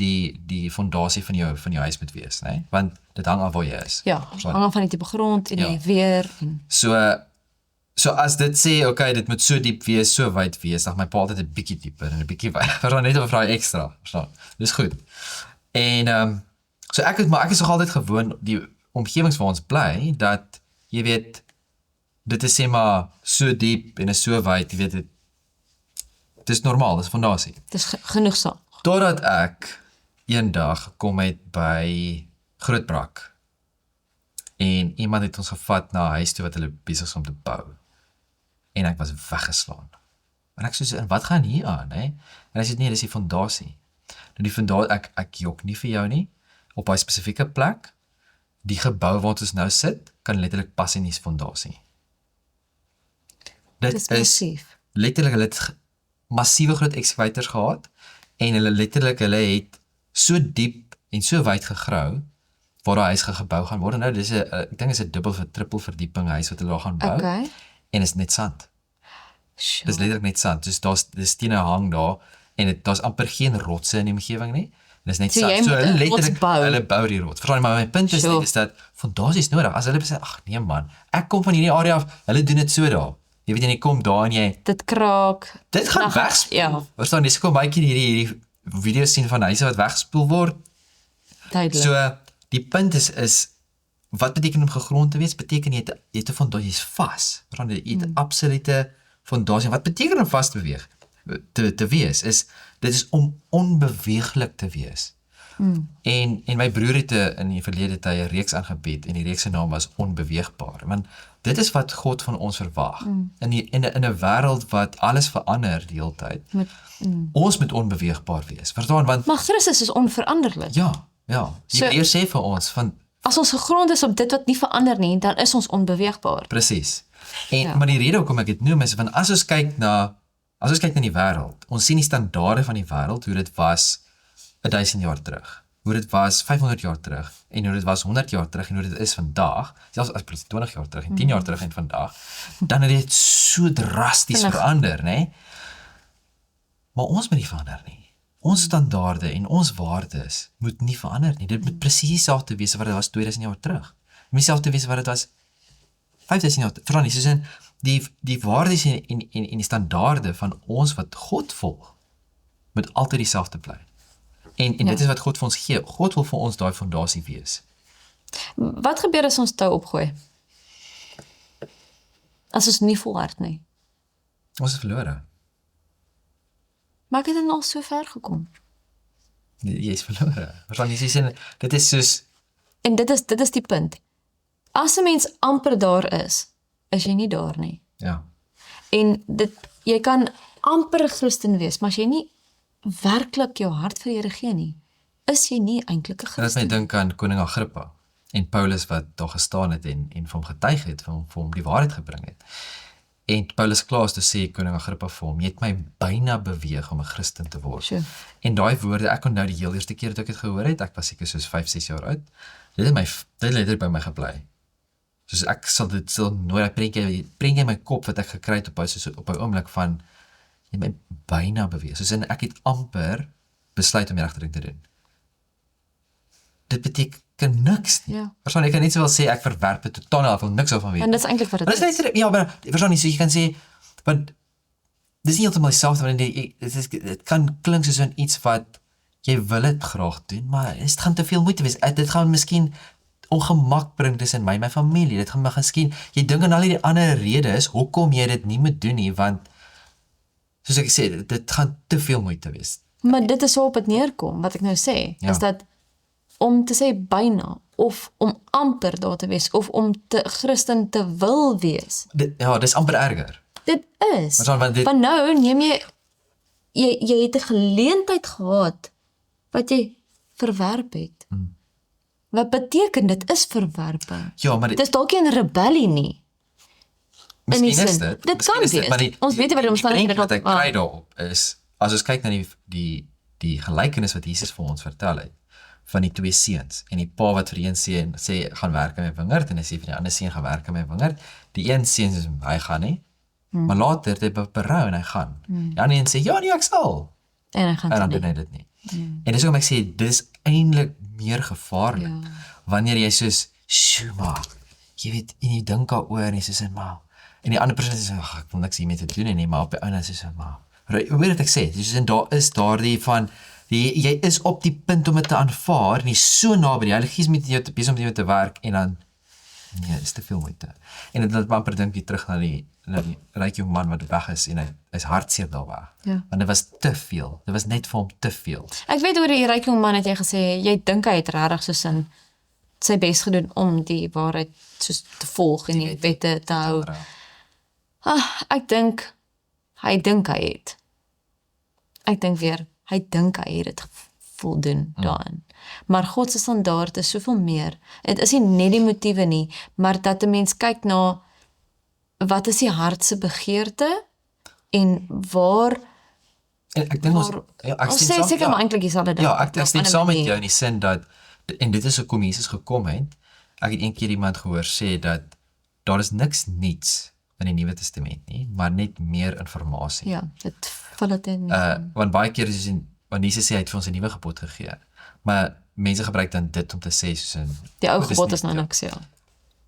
die fondasie van jou huis moet wees, né? Want dit hang af waar jy is. Ja, hang af van die tipe grond en die weer. So as dit sê, okay, dit moet so diep wees, so wyd wees, dan my pa altyd 'n bietjie dieper en 'n bietjie wyd. Dan net 'n vraag ekstra, verstaan? Dis goed. En so ek is nog altyd gewoon die omgewings waar ons bly dat jy weet dit is sê maar so diep en is so wyd, jy weet dit is normaal, dis fondasie. Dis genoegsaam. Totdat ek eendag gekom het by Grootbrak en iemand het ons gevat na 'n huis toe wat hulle besig is om te bou. En ek was weggeslaan. En ek soos, en wat gaan hier aan, hè? En hy sê, nee, dis die fondasie. Nou die fondasie, ek jok nie vir jou nie, op daai spesifieke plek, die gebou waar ons nou sit, kan letterlik pas in die fondasie. Dit Dis is massief. letterlik, hulle het massiewe groot excavators gehad, en hulle het so diep en so wyd gegrou, waar daai huis gebou gaan word. Nou, ek dink is 'n dubbel vir triple verdieping huis wat hulle daar gaan bou, Okay. en is net sand. Sure. Dis letterlik net sand. Dus dis stene hang daar en daar's amper geen rotse in die omgewing nie. Dis net So sand. jy moet 'n rots bou. Hulle bou die rots. Verstaan jy, maar my punt is Sure. net is dat fondasies nodig. As hulle sê, ag nee man, ek kom van hierdie area af, hulle doen dit so daar. Jy weet jy kom daar en jy Dit kraak. dit gaan Nag- wegspoel. Ja. Verstaan, dis kom baie keer hierdie video's sien van huise wat weggespoel word. Duidelik. So die punt is wat beteken om gegrond te wees? Beteken jy het 'n fondasie, jy's vas. Verstaan jy het 'n absolute fondasie. Wat beteken om vas te beweeg? Te wees dit is om onbeweeglik te wees. En my broer het in die verlede tye 'n reeks aangebied en die reeks se naam was Onbeweegbaar. Want dit is wat God van ons verwag. In 'n wêreld wat alles verander die hele tyd. Ons moet onbeweegbaar wees. Verstaan? Want Maar Christus is onveranderlik. ja. Die Heer sê vir ons van As ons gegrond is op dit wat nie verander nie, dan is ons onbeweegbaar. presies. En Ja. maar die rede hoekom ek dit noem is want as ons kyk na die wêreld, ons sien die standaarde van die wêreld hoe dit was 1000 jaar terug, hoe dit was 500 jaar terug en hoe dit was 100 jaar terug en hoe dit is vandag, selfs as 20 jaar terug en 10 jaar terug en vandag, dan het dit so drasties Vinnig. verander, né? Maar ons moet nie verander nie. Ons standaarde en ons waardes moet nie verander nie. Dit moet presies dieselfde wees wat dit was 2000 jaar terug. Dit moet dieselfde wees wat dit was 5000 jaar terug. Verstaan nie, soos in die waardes en die standaarde van ons wat God volg, moet altyd dieselfde bly. En Ja. dit is wat God vir ons gee. God wil vir ons daai fondasie wees. Wat gebeur as ons tou opgooi? As ons nie volhard nie. Ons is verlore. Maar ek het dan al so ver gekom. Jy is verlore. Verstaan jy, soos in, dit is soos En dit is die punt. As 'n mens amper daar is jy nie daar nie. ja. En jy kan amper 'n Christen wees, maar as jy nie werklik jou hart vir die Here gee nie, is jy nie eintlik 'n En as my Christen. dink aan koning Agrippa en Paulus wat daar gestaan het en vir hom getuig het, vir hom die waarheid gebring het. En Paulus klaar is toe sê koning Agrippa vir hom, jy het my byna beweeg om 'n Christen te word. Sure. En daai woorde, ek onthou die heel eerste keer dat ek dit gehoor het, ek was seker soos 5-6 jaar oud. Dit het letterlik by my gebly. Soos ek sal nooit bring jy my kop wat ek gekry het op 'n oomblik van jy het my byna beweeg. Soos en ek het amper besluit om die regte ding te doen. Dit beteken niks nie. Ja. Verstaan, ek kan net sowel sê ek verwerp dit totaal, ek wil niks daarvan weet. En dit is eintlik wat dit Maar dis is. net ja, maar verstaan nie, so jy kan sê want dis nie heeltemal dieselfde want dit kan klink soos iets wat jy wil dit graag doen, maar dit gaan te veel moeite wees. Dit gaan miskien ongemak bring tussen my en my familie. Dit gaan miskien jy dink aan al die ander redes hoekom jy dit nie moet doen nie, want soos ek sê, dit gaan te veel moeite wees. Maar dit is waarop dit neerkom, wat ek nou sê, Ja. is dat om te sê byna, of om amper daar te wees, of om te Christen te wil wees, Dis amper erger. dit is. Want dit Van nou neem jy het 'n geleentheid gehad, wat jy verwerp het. Wat beteken dit is verwerping? ja, maar Dit is dalk nie 'n rebellie nie. Miskien die is sin. dit. Dit Miskien kan is dit, wees. maar Ons weet nie wat die omstandighede wat ek dalk- kry daarop is, as ons kyk na die gelykenis wat Jesus vir ons vertel het, van die twee seuns, en die pa wat vir die een seun sê, gaan werk in my wingerd, en hy sê vir die ander seun, gaan werk in my wingerd. Die een seun sê, hy gaan nie, maar later het hy berou en hy gaan. Die ander een sê, ja nee, ek sal. En hy gaan En dan dit doen hy dit nie. En dis hoekom ek sê, dit is eintlik meer gevaarlik, wanneer jy soos, sjoe maar, jy weet, en jy dink daaroor en jy sê, maar, En die ander persoon sê, ag, ek wil niks hiermee te doen hê nie, maar op die einde sê sy, maar hoe weet ek sê, dus daar is daardie van, jy is op die punt om dit te aanvaar, en jy is so naby, die Heilige Gees met jou besig om met jou te werk, en dan, nee, is te veel moeite. En dit laat my amper dink weer terug na die ryk jong man wat weg is, en hy is hartseer daar weg. Ja. Want dit was te veel, dit was net vir hom te veel. Ek weet oor die ryk jong man het jy gesê, jy dink hy het regtig soos in sy bes gedoen om die waarheid soos te volg en die wette te hou. Ek dink hy het. Ek dink weer, hy dink hy het dit voldoen daarin. Maar God se standaard is soveel meer. Dit is nie net die motiewe nie, maar dat 'n mens kyk na wat is die hart se begeerte en waar En ek dink ons sê seker maar eintlik dieselfde ding. Ja, ek stem saam met jou in die sin dat, en dit is hoekom Jesus gekom het, ek het een keer iemand gehoor sê dat daar is niks niets in die Nuwe Testament nie, maar net meer inligting. Ja, dit vul dit in. Want baie keer is want Jesus sê hy het vir ons 'n nuwe gebod gegee, maar mense gebruik dan dit om te sê soos 'n die ou gebod is nou niks, ja.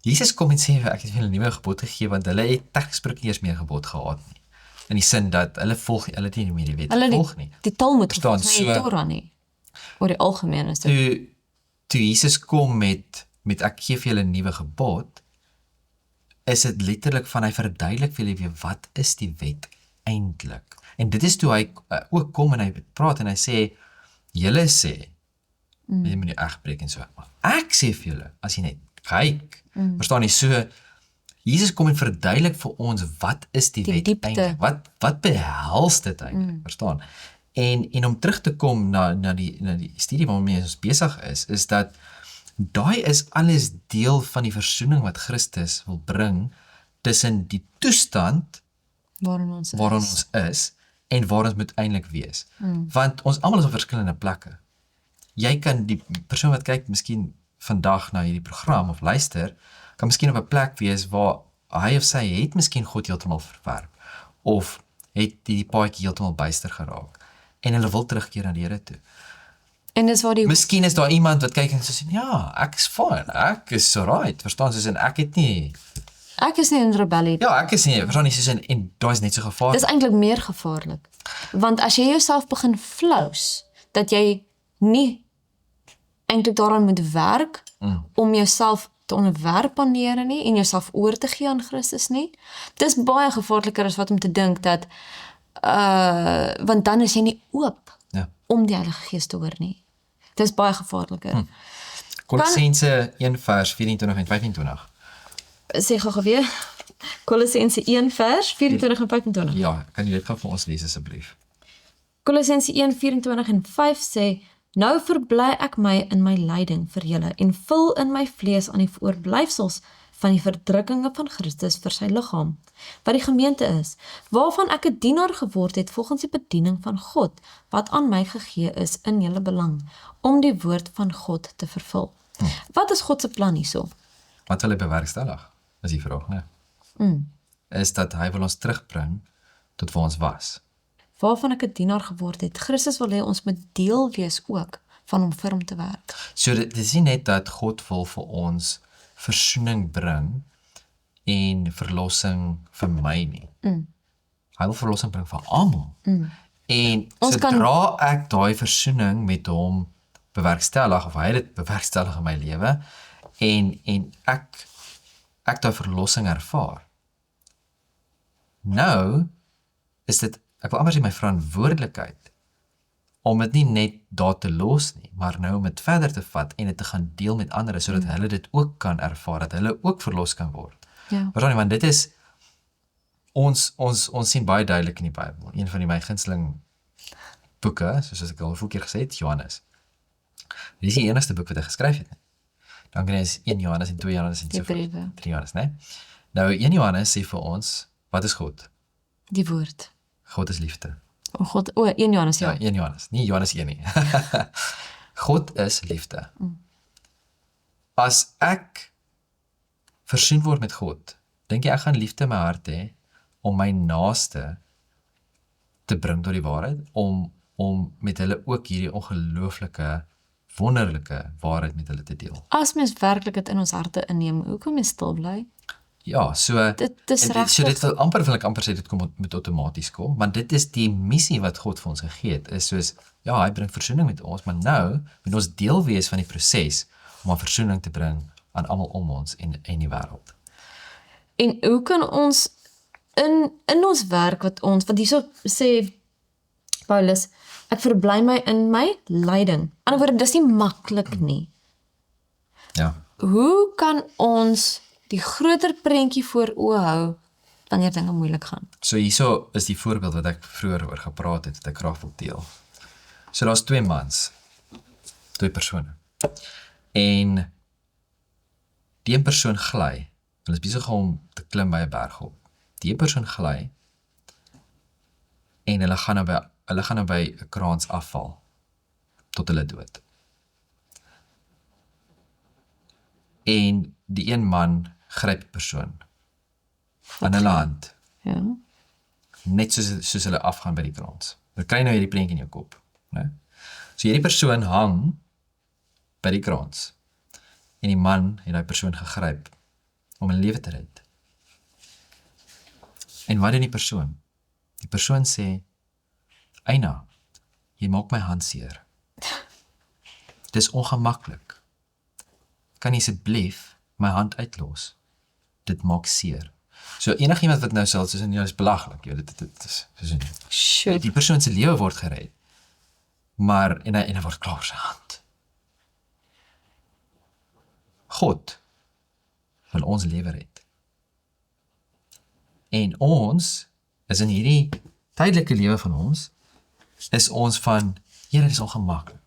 Jesus kom en sê ek het vir hulle 'n nuwe gebod gegee, want hulle het tegnies gesproke nie eers meer gebod gehad nie. In die sin dat hulle het nie meer die wet gevolg nie. Die taal moet Verstaan, volgens my die Torah nie. Oor die algemeen is dit. Toe Jesus kom met ek gee vir julle 'n nuwe gebod, is dit letterlik van hy verduidelik vir julle weer wat is die wet eintlik. En dit is toe hy ook kom en hy praat en hy sê, julle sê, jy moet nie egbreek en so, maar ek sê vir julle, as jy net kyk, verstaan jy, so, Jesus kom en verduidelik vir ons, wat is die wet eintlik, wat behels dit eintlik, verstaan? En om terug te kom na die studie waarmee ons besig is dat daai is alles deel van die versoening wat Christus wil bring tussen die toestand waarin ons is en waar ons moet eintlik wees. Want ons almal is op verskillende plekke. Jy kan die persoon wat kyk miskien vandag na hierdie program of luister, kan miskien op 'n plek wees waar hy of sy het miskien God heeltemal verwerp of het die paadjie heeltemal byster geraak en hulle wil terugkeer na die Here toe. En dis waar die Miskien is daar iemand wat kyk en sê, ja, ek is fine, ek is alright, verstaan, soos en ek is nie in rebellie. Ja, ek is nie, verstaan nie, soos en daai is net so gevaarlik. Dis eintlik meer gevaarlik. Want as jy jouself begin flous, dat jy nie eintlik daaraan moet werk om jouself te onderwerp aan die Here nie en jouself oor te gee aan Christus nie, dis baie gevaarliker as wat om te dink dat want dan is jy nie oop om die Heilige Gees te hoor nie. Dis baie gevaarliker. Kolossense 1 vers 24 en 25. Sê gou weer. Kolossense 1 vers 24 en 25. Ja, kan jy dit gou vir ons lees asseblief? Kolossense 1 24 en 5 sê: Nou verbly ek my in my lyding vir julle en vul in my vlees aan die oorblyfsels van die verdrukkinge van Christus vir sy liggaam, wat die gemeente is, waarvan ek 'n dienaar geword het volgens die bediening van God, wat aan my gegee is in julle belang, om die woord van God te vervul. Wat is God se plan hierso? Wat wil hy bewerkstellig, is die vraag, né? Is dat hy wil ons terugbring tot waar ons was. Waarvan ek 'n dienaar geword het. Christus wil hê ons moet deel wees ook van hom vir hom te werk. So dit is nie net dat God wil vir ons versoening bring en verlossing vir my nie. Hy wil verlossing bring vir almal. En sodra ek daai versoening met hom bewerkstellig, of hy dit bewerkstellig in my lewe, en ek daai verlossing ervaar. Nou is dit, ek wil amper sê my verantwoordelikheid om dit nie net daar te los nie, maar nou om dit verder te vat en dit te gaan deel met ander, sodat hulle dit ook kan ervaar, dat hulle ook verlos kan word. Ja. Want dit is, ons sien baie duidelik in die Bybel, een van my gunsteling boeke, soos ek al 'n keer gesê het, Johannes. Dit is die enigste boek wat hy geskryf het. Dan kan is 1 Johannes en 2 Johannes en so voort. 3 Johannes, né? Nou 1 Johannes sê vir ons, wat is God? Die woord. God is liefde. 1 Johannes, ja. Ja, 1 Johannes, nie Johannes 1 nie. God is liefde. As ek versoen word met God, dink jy ek gaan liefde in my hart hê om my naaste te bring tot die waarheid, om met hulle ook hierdie ongelooflike, wonderlike waarheid met hulle te deel. As mens werklik dit in ons harte inneem, hoekom jy stil bly? Ja, so Dit is en so regtig wil ek amper sê dit kom met outomaties kom, want dit is die missie wat God vir ons gegee het, is soos ja, hy bring versoening met ons, maar nou moet ons deel wees van die proses om 'n versoening te bring aan almal om ons en die wêreld. En hoe kan ons in ons werk want hierso sê Paulus, ek verbly my in my lyding. Aan die ander woorde, dis nie maklik nie. Ja. Hoe kan ons die groter prentjie voor oë hou wanneer dinge moeilik gaan? So hierso is die voorbeeld wat ek vroeër oor gepraat het, wat ek graag wil deel. So daar's 2 mans, 2 persone. En die een persoon gly. Hulle is besig om te klim by 'n berg op. Die een persoon gly en hulle gaan nou by 'n kraans afval tot hulle dood. En die een man gryp die persoon aan hulle hand, Ja. net soos hulle afgaan by die kraans. Dan kry nou hierdie prentjie in jou kop, né? So hierdie persoon hang by die kraans en die man het daai persoon gegryp om 'n lewe te red. En wat doen die persoon? Die persoon sê, Eina, jy maak my hand seer. Dis ongemaklik. Kan jy asseblief my hand uitlos? Dit maak seer. So enigiemand wat nou sê, soos dis belaglik, dit is soos die persoon se lewe word gered. Maar en hy word klaar op sy hand. God wil ons lewe red. En ons is in hierdie tydelike lewe van ons, is ons van, Here, dit is ongemaklik.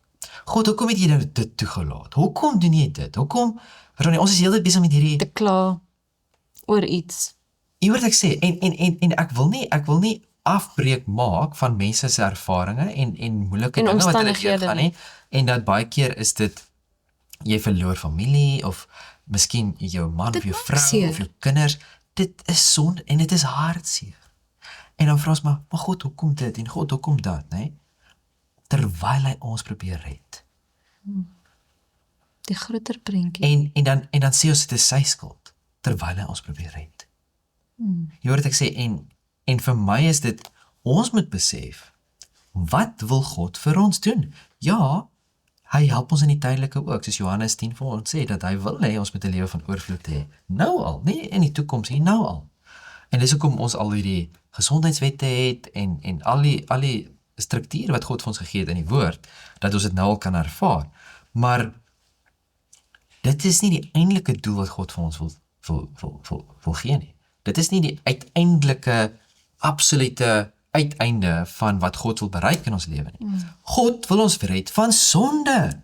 God, hoekom het jy nou dit toegelaat? Hoekom doen jy dit? Hoekom, ons is heeltyd besig met hierdie, Te kla oor iets. jy hoor wat ek sê, en ek wil nie afbreek maak van mense se ervarings en moeilike En dinge wat hulle omstandighede deurgaan, nie. En dat baie keer is dit, jy verloor familie, of miskien jou man Dit of jou maak vrou, seer. of jou kinders, dit is sonde, en dit is hartseer. En dan vra ons maar God, hoekom dit, en God, hoekom dat, nee? Terwyl hy ons probeer red. Die groter prentjie. En dan sê ons dit is sy skuld, terwyl hy ons probeer red. Jy hoor wat ek sê, en vir my is dit, ons moet besef, wat wil God vir ons doen? Ja, hy help ons in die tydelike ook, soos Johannes 10 vir ons sê, dat hy wil hê ons moet 'n lewe van oorvloed hê. Nou al, nie in die toekoms nie, nou al. En dis hoekom ons al hierdie gesondheidswette het, en al die struktuur wat God vir ons gegee het in die woord, dat ons dit nou al kan ervaar. Maar dit is nie die eindelike doel wat God vir ons wil gee nie. Dit is nie die uiteindelike, absolute uiteinde van wat God wil bereik in ons lewe nie. God wil ons red van sonde.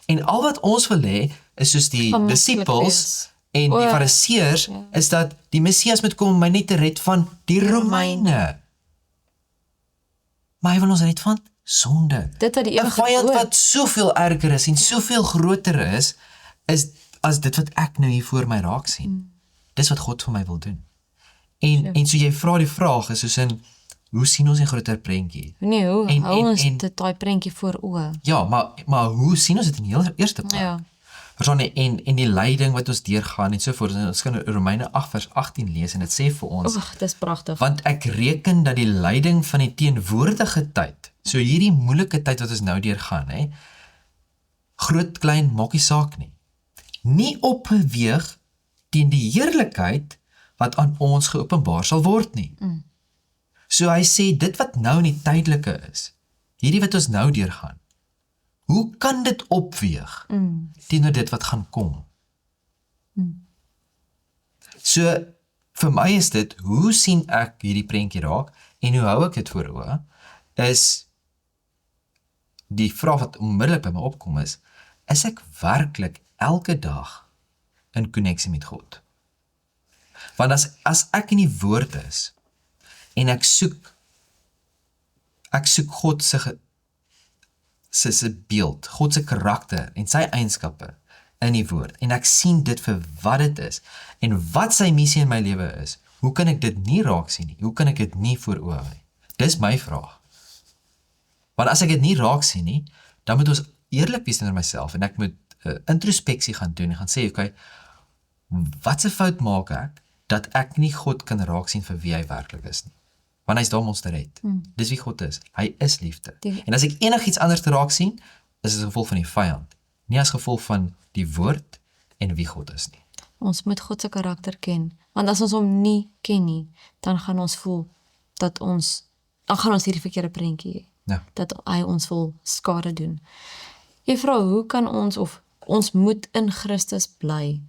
En al wat ons wil hê, is soos die Gemaklik disippels wees. en die fariseërs, is dat die Messias moet kom om my net te red van die Romeine. Maar hy wil ons red van sonde. Dit wat die 'n ewige vyand dood. wat soveel erger is en soveel groter is as dit wat ek nou hier voor my raak sien. Dis wat God vir my wil doen. En so jy vra die vraag is soos in, hoe sien ons die groter prentjie? Nee, hoe En- hou en- ons en- dit daai prentjie voor oë? Ja, maar hoe sien ons dit in die heel eerste plek? Ja. Verstaan jy, en die lyding wat ons deurgaan en so voort. En ons kan Romeine 8 vers 18 lees en dit sê vir ons, Ag, dis pragtig. want ek reken dat die lyding van die teenwoordige tyd, so hierdie moeilike tyd wat ons nou deurgaan, groot, klein, maak nie saak nie opweeg teen die heerlikheid wat aan ons geopenbaar sal word nie. So hy sê, dit wat nou in die tydelike is, hierdie wat ons nou deurgaan, hoe kan dit opweeg teenoor dit wat gaan kom? So, vir my is dit, hoe sien ek hierdie prentjie raak, en hoe hou ek dit voor oë, is die vraag wat onmiddellik by my opkom is ek werklik elke dag in koneksie met God? Want as ek in die woord is, en ek soek God se beeld, God se karakter en sy eienskappe in die woord, en ek sien dit vir wat dit is, en wat sy missie in my lewe is, hoe kan ek dit nie raak sien nie? Hoe kan ek dit nie voor oë hou nie? Dis my vraag. Want as ek dit nie raak sien nie, dan moet ons eerlik wees teenoor myself, en ek moet introspeksie gaan doen, en gaan sê, okay, wat se fout maak ek, dat ek nie God kan raak sien vir wie hy werklik is nie. Want hy is daar om ons te red. Dis wie God is. Hy is liefde. En as ek enigiets anders te raak sien, is dit as gevolg van die vyand, nie as gevolg van die woord en wie God is nie. Ons moet God se karakter ken, want as ons hom nie ken nie, dan gaan ons voel dat dan gaan ons hierdie verkeerde prentjie hê, Ja. dat hy ons wil skade doen. Jy vra, hoe kan ons moet in Christus bly,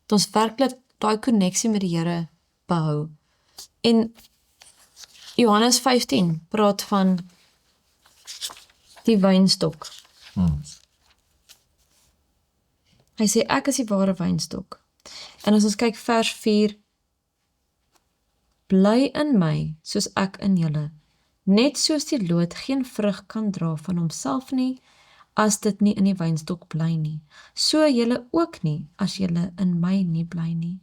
dat ons werklik daai koneksie met die Here behou. En Johannes 15 praat van die wynstok. Hy sê, ek is die ware wynstok. En as ons kyk vers 4, bly in my, soos ek in julle. Net soos die loot geen vrug kan dra van homself nie, as dit nie in die wynstok bly nie. So julle ook nie, as julle in my nie bly nie.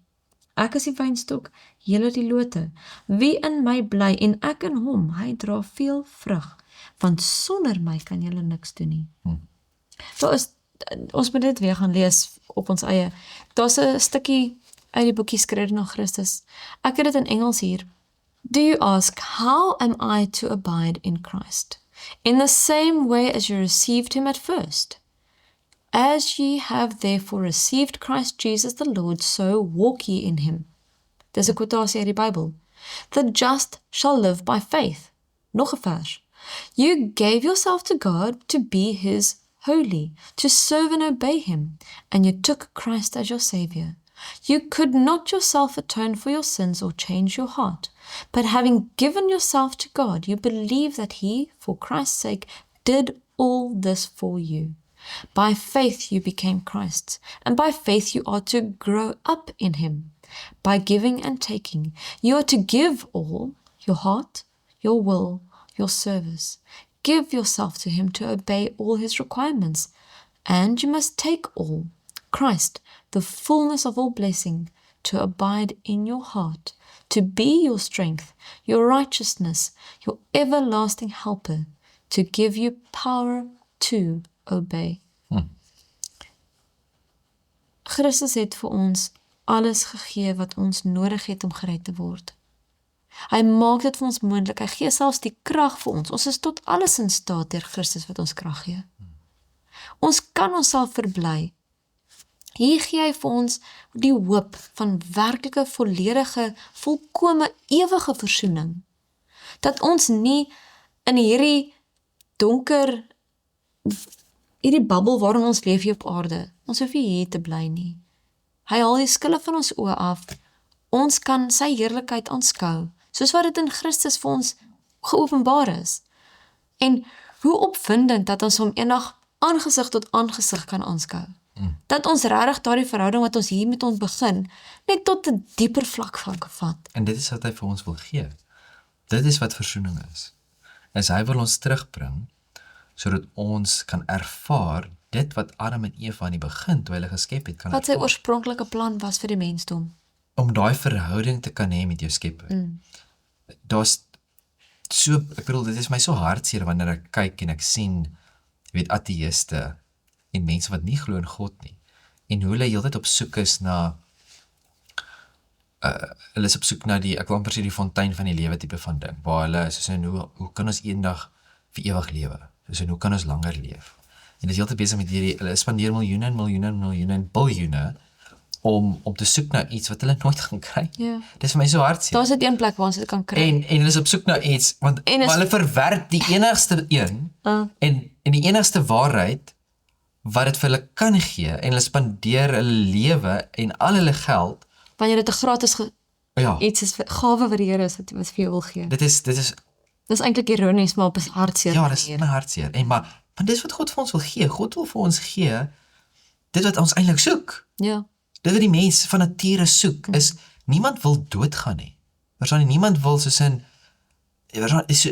Ek is die wynstok, julle die lote. Wie in my bly en ek in hom, hy dra veel vrug, want sonder my kan julle niks doen nie. Ons moet dit weer gaan lees op ons eie. Daar's 'n stukkie uit die boekie Skryf na Christus. Ek het dit in Engels hier. Do you ask, how am I to abide in Christ? In the same way as you received him at first. As ye have therefore received Christ Jesus the Lord, so walk ye in him. Dis 'n quotasie uit die Bybel. The just shall live by faith. Nog 'n vers. You gave yourself to God to be his holy, to serve and obey him, and you took Christ as your Savior. You could not yourself atone for your sins or change your heart, but having given yourself to God, you believe that he, for Christ's sake, did all this for you. By faith you became Christ's, and by faith you are to grow up in him. By giving and taking, you are to give all, your heart, your will, your service. Give yourself to him to obey all his requirements, and you must take all, Christ, the fullness of all blessing, to abide in your heart, to be your strength, your righteousness, your everlasting helper, to give you power to obey. Christus het vir ons alles gegee wat ons nodig het om gered te word. Hy maak dit vir ons moontlik, hy gee selfs die krag vir ons. Ons is tot alles in staat deur Christus wat ons krag gee. Ons kan onsself verbly. Hier gee hy vir ons die hoop van werklike, volledige, volkome, ewige versoening. Dat ons nie in hierdie donker, hierdie bubbel waarin ons leef hier op aarde, ons hoef nie hier te bly nie. Hy haal die skille van ons oë af. Ons kan sy heerlikheid aanskou, soos wat dit in Christus vir ons geopenbaar is. En hoe opwindend dat ons hom eendag aangesig tot aangesig kan aanskou. Dat ons regtig daardie verhouding wat ons hier met ons begin, net tot 'n dieper vlak van vat. En dit is wat hy vir ons wil gee. Dit is wat versoening is. Hy wil ons terugbring, sodat ons kan ervaar dit wat Adam en Eva aan die begin, toe hulle geskep het, kan Wat sy ervaar. oorspronklike plan was vir die mensdom. Om daai verhouding te kan hê met jou Skepper. Daar's so, ek bedoel, dit is my so hartseer wanneer ek kyk en ek sien, jy weet, ateïste en mense wat nie glo in God nie, en hoe hulle heeltyd op soek is na hulle is op soek na die, ek wil amper sê die fontein van die lewe tipe van ding, waar hulle soos in, hoe kan ons eendag vir ewig lewe, soos in, hoe kan ons langer leef, en is heeltyd besig met hierdie, hulle spandeer miljoene en miljoene en miljoene en biljoene om te soek na iets wat hulle nooit gaan kry. Ja. Dis vir my so hartseer. Daar's dit een plek waar ons dit kan kry. En hulle is op soek na iets, want maar hulle verwerp die enigste een, en die enigste waarheid, wat dit vir hulle kan gee, en hulle spandeer hulle lewe en al hulle geld, Wanneer dit 'n gratis ja, iets is, gawe wat die Here is, wat vir jou wil gee. dit is, Dis eintlik ironies, maar op 'n hartseer ja, dit is manier. my hartseer, en maar dis wat God vir ons wil gee, God wil vir ons gee, dit wat ons eintlik soek, Ja. dit wat die mens van nature soek, is, niemand wil doodgaan nie, niemand wil soos in,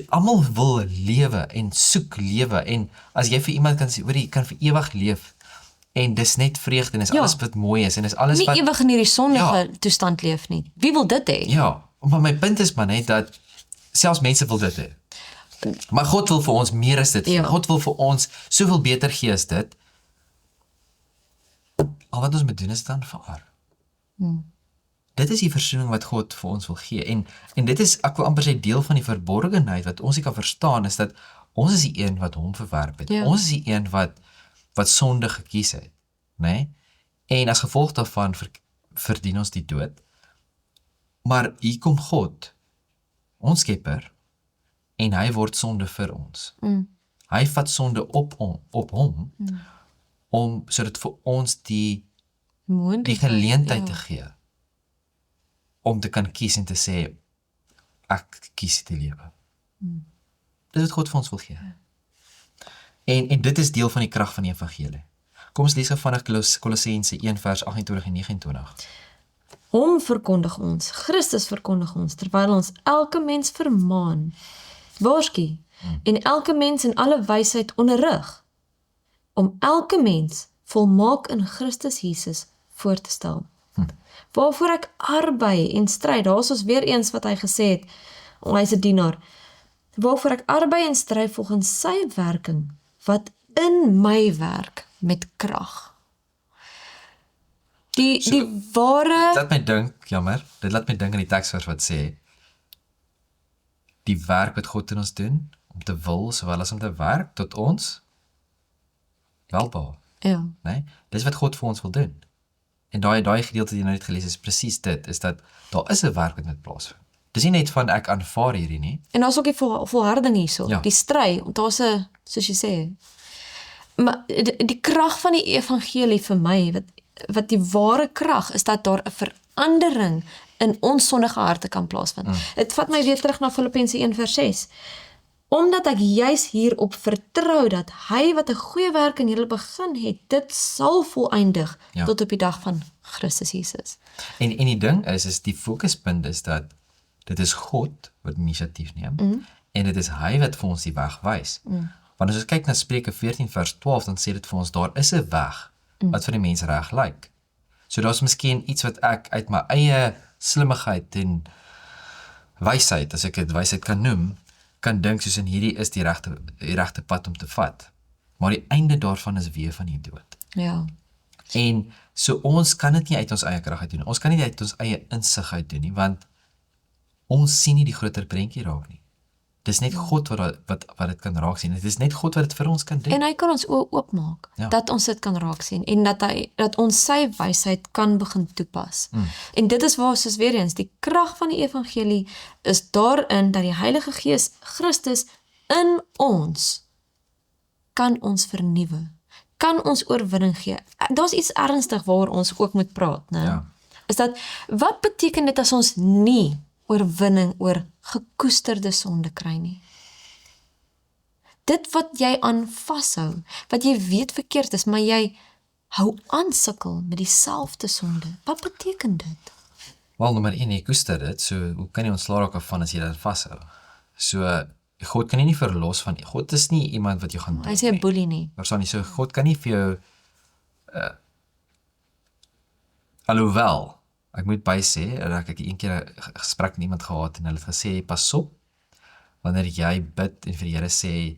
almal wil lewe en soek lewe, en as jy vir iemand kan sê, hoor jy kan vir ewig leef, en dis net vreugde, en is alles wat mooi is, en is alles Nie wat, ewig in hierdie sonnige toestand leef nie. Wie wil dit hê? ja, maar my punt is maar net dat, selfs mense wil dit hê, maar God wil vir ons meer as dit, Ja. God wil vir ons soveel beter gee as dit, al wat ons moet doen is dan aanvaar. dit is die versoening wat God vir ons wil gee. En dit is, ek wil amper sê, deel van die verborgenheid wat ons nie kan verstaan, is dat ons is die een wat hom verwerp het. Ja. Ons is die een wat sonde gekies het, né? En as gevolg daarvan verdien ons die dood. Maar hier kom God, ons Skepper, en hy word sonde vir ons. Hy vat sonde op hom, om sodat vir ons die geleentheid te gee, om te kan kies en te sê, ek kies die lewe. Dis wat God vir ons wil gee. En dit is deel van die krag van die evangelie. Kom ons lees gou vinnig Kolossense 1 vers 28 en 29. Hom verkondig ons, Christus verkondig ons, terwyl ons elke mens vermaan, waarsku, en elke mens in alle wysheid onderrig, om elke mens volmaak in Christus Jesus voor te stel. Waarvoor ek arbei en stryd, daar is ons weer eens wat hy gesê het, hy is 'n dienaar, waarvoor ek arbei en stry volgens sy werking, wat in my werk met krag. Die ware... Dit laat my dink, jammer, dit laat my dink aan die teksvers wat sê, die werk wat God in ons doen, om te wil, sowel as om te werk, tot ons welbehaag, Ja. né? Dis wat God vir ons wil doen. En daai gedeelte wat jy nou net gelees is presies dit, is dat daar is 'n werk wat met plaasvind. Dis nie net van ek aanvaar hierdie nie. En daar's ook die volharding hierso, Ja. die stry, daar's 'n, soos jy sê, maar die krag van die evangelie vir my, wat die ware krag, is dat daar 'n verandering in ons sondige harte kan plaasvind. Dit vat my weer terug na Filippense 1 vers 6. Omdat ek juis hierop vertrou dat hy wat 'n goeie werk in julle begin het, dit sal volëindig tot op die dag van Christus Jesus. En die ding is die fokuspunt is dat dit is God wat inisiatief neem, en dit is hy wat vir ons die weg wys. Want as ons kyk na Spreuke 14 vers 12, dan sê dit vir ons, daar is 'n weg wat vir die mens reg lyk. So daar's miskien iets wat ek uit my eie slimmigheid en wysheid, as ek dit wysheid kan noem, kan dink soos in hierdie is die regte pad om te vat. Maar die einde daarvan is weer van die dood. Ja. En so ons kan dit nie uit ons eie krag uit doen. Ons kan nie uit ons eie insig uit doen nie, want ons sien nie die groter prentjie raak nie. Dis net God wat dit kan raak sien. Dit is net God wat dit vir ons kan doen. En hy kan ons oë oopmaak, Ja. dat ons dit kan raak sien, en dat ons sy wysheid kan begin toepas. En dit is waar, soos weer eens, die krag van die evangelie is daarin, dat die Heilige Gees Christus in ons kan ons vernuwe, kan ons oorwinning gee. Daar's iets ernstig waaroor ons ook moet praat, né? Ja. Is dat, wat beteken dit as ons nie oorwinning oor gekoesterde sonde kry nie? Dit wat jy aan vashou, wat jy weet verkeerd is, maar jy hou aan sukkel met dieselfde sonde. Wat beteken dit? Wel, nommer 1, jy koester dit, so hoe kan jy ontslaa raak van as jy dit vashou? So, God kan jy nie verlos van, God is nie iemand wat jy gaan doen. Hy sê 'n boelie nie. Verstaan nie, so God kan nie vir jou, alhoewel, ek moet bysê, dat ek een keer 'n gesprek met iemand gehad en hulle het gesê, pas op, wanneer jy bid en vir die Here sê,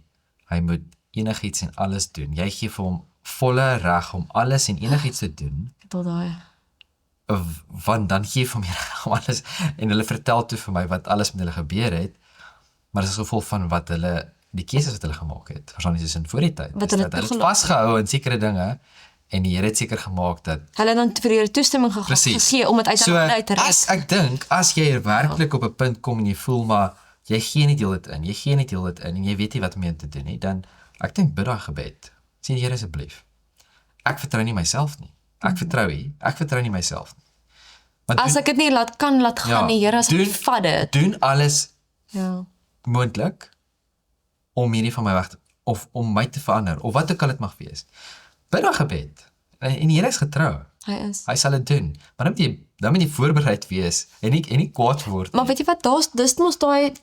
hy moet enigiets en alles doen. Jy gee vir hom volle reg om alles en enigiets te doen, Tot daai. want dan gee vir hom reg om alles, en hulle vertel toe vir my wat alles met hulle gebeur het, maar dit is gevolg van wat hulle, die keuses wat hulle gemaak het, verstaan jy, soos in voor die tyd, Wat is hulle dat hulle het toegelaat. vasgehou in sekere dinge, en die Here het seker gemaak dat, Hulle het dan vir die Here toestemming gegee om dit uit te red. ek dink, as jy werklik op 'n punt kom en jy voel, maar jy gee nie deel dit in, en jy weet nie wat om mee te doen nie, dan, ek dink bid daai gebed, sê die Here asseblief, ek vertrou nie myself nie, ek vertrou nie myself nie. Want As ek dit nie laat gaan nie, Here, asseblief vat dit. doen alles Ja. moontlik om hierdie van my weg te, of om my te verander, of wat ook al dit mag wees. Bid daai gebed, en die Here is getrou, Hy is. hy sal dit doen, maar dan moet jy voorbereid wees, en nie kwaad word nie. Maar weet jy wat, dis mos daai,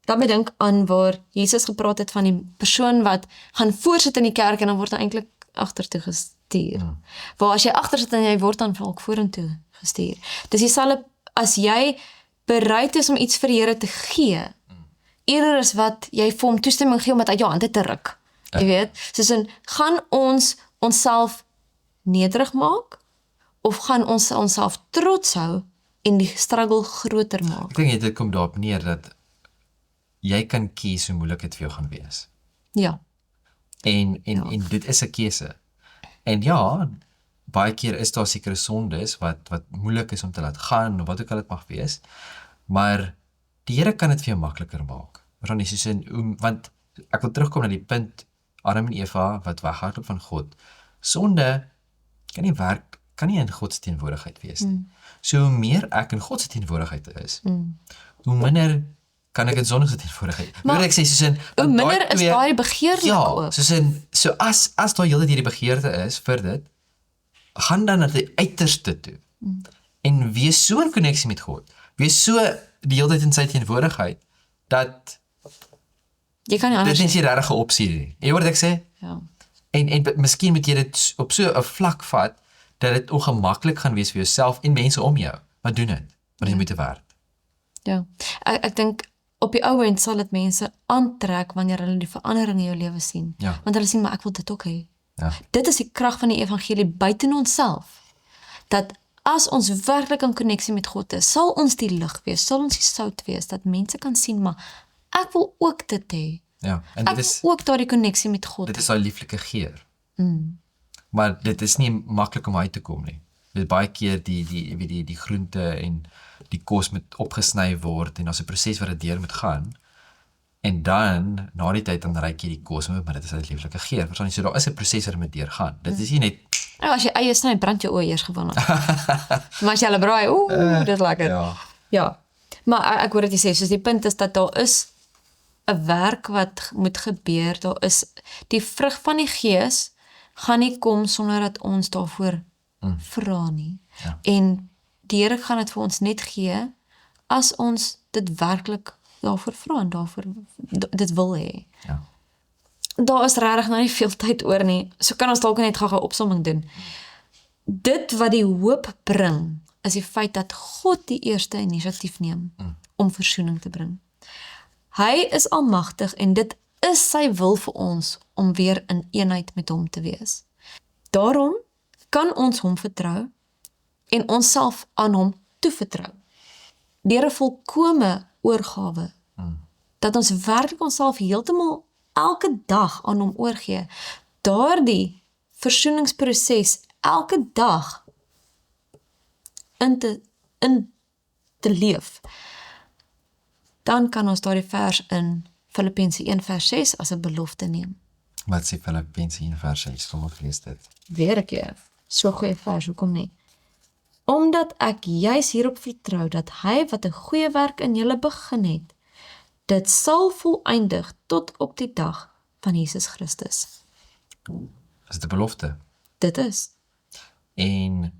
dat my dink aan waar Jesus gepraat het van die persoon wat gaan voorsit in die kerk en dan word hy eintlik agtertoe gestuur. Waar as jy agter sit en jy word dan ook vorentoe gestuur. Dis dieselfde as jy bereid is om iets vir die Here te gee, eerder is wat jy vir hom toestemming gee om dit uit jou hande te ruk. Jy weet, soos in, gaan ons onsself nederig maak, of gaan ons onsself trots hou en die struggle groter maak. Ek dink dit kom daarop neer dat jy kan kies hoe moeilik dit vir jou gaan wees. Ja, En dit is 'n keuse. En ja, baie keer is daar sekere sondes wat moeilik is om te laat gaan of wat ook al dit mag wees, maar die Here kan dit vir jou makliker maak. Verstaan jy, soos want ek wil terugkom na die punt Adam en Eva wat weghardloop van God. Sonde kan nie in God se teenwoordigheid wees nie. So hoe meer ek in God se teenwoordigheid is, hoe minder kan ek in sonde se teenwoordigheid. Maar ek sê soos in hoe minder is daai begeerlik ook. soos in as daar heeltyd hierdie begeerte is vir dit, gaan dan na die uiterste toe. En wees so in koneksie met God. Wees so die hele tyd in sy teenwoordigheid dat Jy kan nie dit anders is nie die regte opsie nie. Jy hoor wat ek sê? Ja. En miskien moet jy dit op so 'n vlak vat dat dit ongemaklik gaan wees vir jouself en mense om jou. Maar doen dit. Want jy moet dit werd. Ja. Ek dink op die ou end sal dit mense aantrek wanneer hulle die verandering in jou lewe sien. Ja. Want hulle sien maar ek wil dit ook hê. Ja. Dit is die krag van die evangelie buite onsself. Dat as ons werklik in koneksie met God is, sal ons die lig wees, sal ons die sout wees, dat mense kan sien maar ek wil ook dit hê. Ja. En Ek wil ook daardie koneksie met God. dit is daai lieflike geur. Maar dit is nie maklik om uit te kom nie. Dit baie keer die groente en die kos moet opgesny word en daar's 'n proses wat dit deur moet gaan. En dan na die tyd dan ryk jy die kos, maar dit is 'n lieflike geur. Verstaan jy? So daar is 'n proses wat moet deurgaan. Dit is nie net Nou, as jy eie sny, brand jou oë eers gewoonlik. Maar as jy hulle braai, dit is lekker. ja. Ja. Maar ek hoor wat jy sê, soos die punt is dat daar is 'n werk wat moet gebeur. Daar is die vrug van die Gees gaan nie kom sonder dat ons daarvoor vra nie. Ja. En die Here gaan dit vir ons net gee as ons dit werklik daarvoor vra en daarvoor dit wil hê. Ja. Daar is regtig nou nie veel tyd oor nie. So kan ons dalk net gou 'n opsomming doen. Dit wat die hoop bring, is die feit dat God die eerste inisiatief neem om versoening te bring. Hy is almagtig en dit is sy wil vir ons om weer in eenheid met hom te wees. Daarom kan ons hom vertrou en onsself aan hom toevertrou. Deur 'n volkome oorgawe. Dat ons werklik onsself heeltemal elke dag aan hom oorgee. Daardie versoeningsproses elke dag in te leef. Dan kan ons daardie vers in Filippense 1 vers 6 as 'n belofte neem. Wat sê Filippense 1 vers 6? Kom ons lees dit. Weer 'n keer. So goeie vers, hoekom nie? Omdat ek juis hierop vertrou dat hy wat 'n goeie werk in julle begin het, dit sal volëindig tot op die dag van Jesus Christus. Is dit 'n belofte? Dit is. En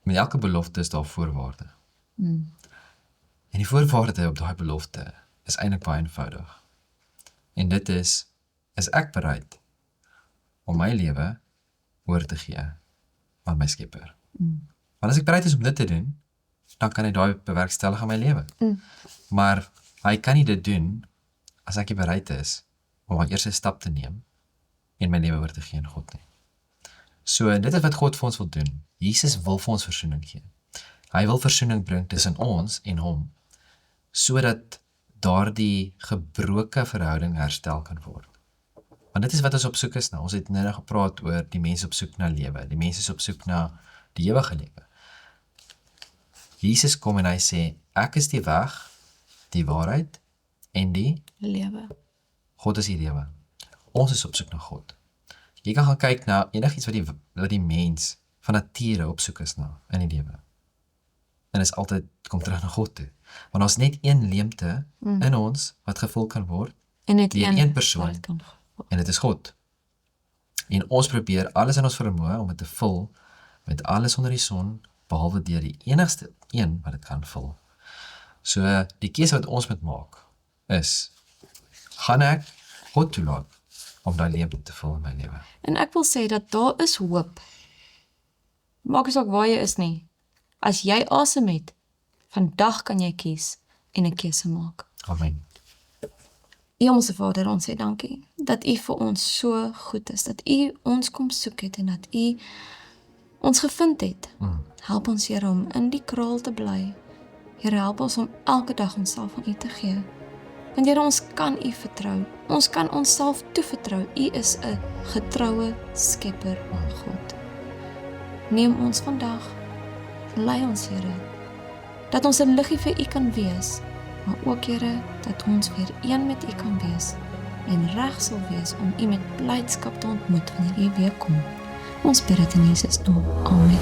met elke belofte is daar voorwaarde. En die voorwaarde op daai belofte is eintlik baie eenvoudig. En dit is ek bereid om my lewe oor te gee aan my Skepper. Want as ek bereid is om dit te doen, dan kan hy daai bewerkstellig in my lewe. Maar hy kan nie dit doen as ek nie bereid is om my eerste stap te neem en my lewe oor te gee aan God nie. So dit is wat God vir ons wil doen. Jesus wil vir ons versoening gee. Hy wil versoening bring tussen ons en hom, sodat daardie gebroke verhouding herstel kan word. Want dit is wat ons op soek is nou. Ons het nou gepraat oor die mense op soek na lewe. Die mense is op soek na die ewige lewe. Jesus kom en hy sê, ek is die weg, die waarheid en die Lewe. God is die lewe. Ons is op soek na God. Jy kan gaan kyk na enigiets wat die mens van nature op soek is na in die lewe. En is altyd kom terug na God toe. Want ons net een leemte in ons wat gevul kan word En net deur een persoon. En dit is God. En ons probeer alles in ons vermoë om dit te vul met alles onder die son, behalwe deur die enigste een wat dit kan vul. So die keuse wat ons moet maak is, gaan ek God toelaat om daai leemte te vul in my lewe? En ek wil sê dat daar is hoop. Maak nie saak waar jy is nie. As jy asem het, vandag kan jy kies en 'n keuse maak. Amen. Hemelse Vader, ons sê dankie dat U vir ons so goed is, dat U ons kom soek het en dat U ons gevind het. Help ons, Here, om in die kraal te bly. Here, help ons om elke dag onsself aan U te gee. Want Here, ons kan U vertrou. Ons kan onsself toevertrou. U is 'n getroue skepper, God. Neem ons vandag, lei ons, Here, dat ons 'n liggie vir U kan wees, maar ook, Here, dat ons weer een met U kan wees en reg sal wees om U met blydskap te ontmoet wanneer U weer kom. Ons bid dit in Jesus naam. Amen.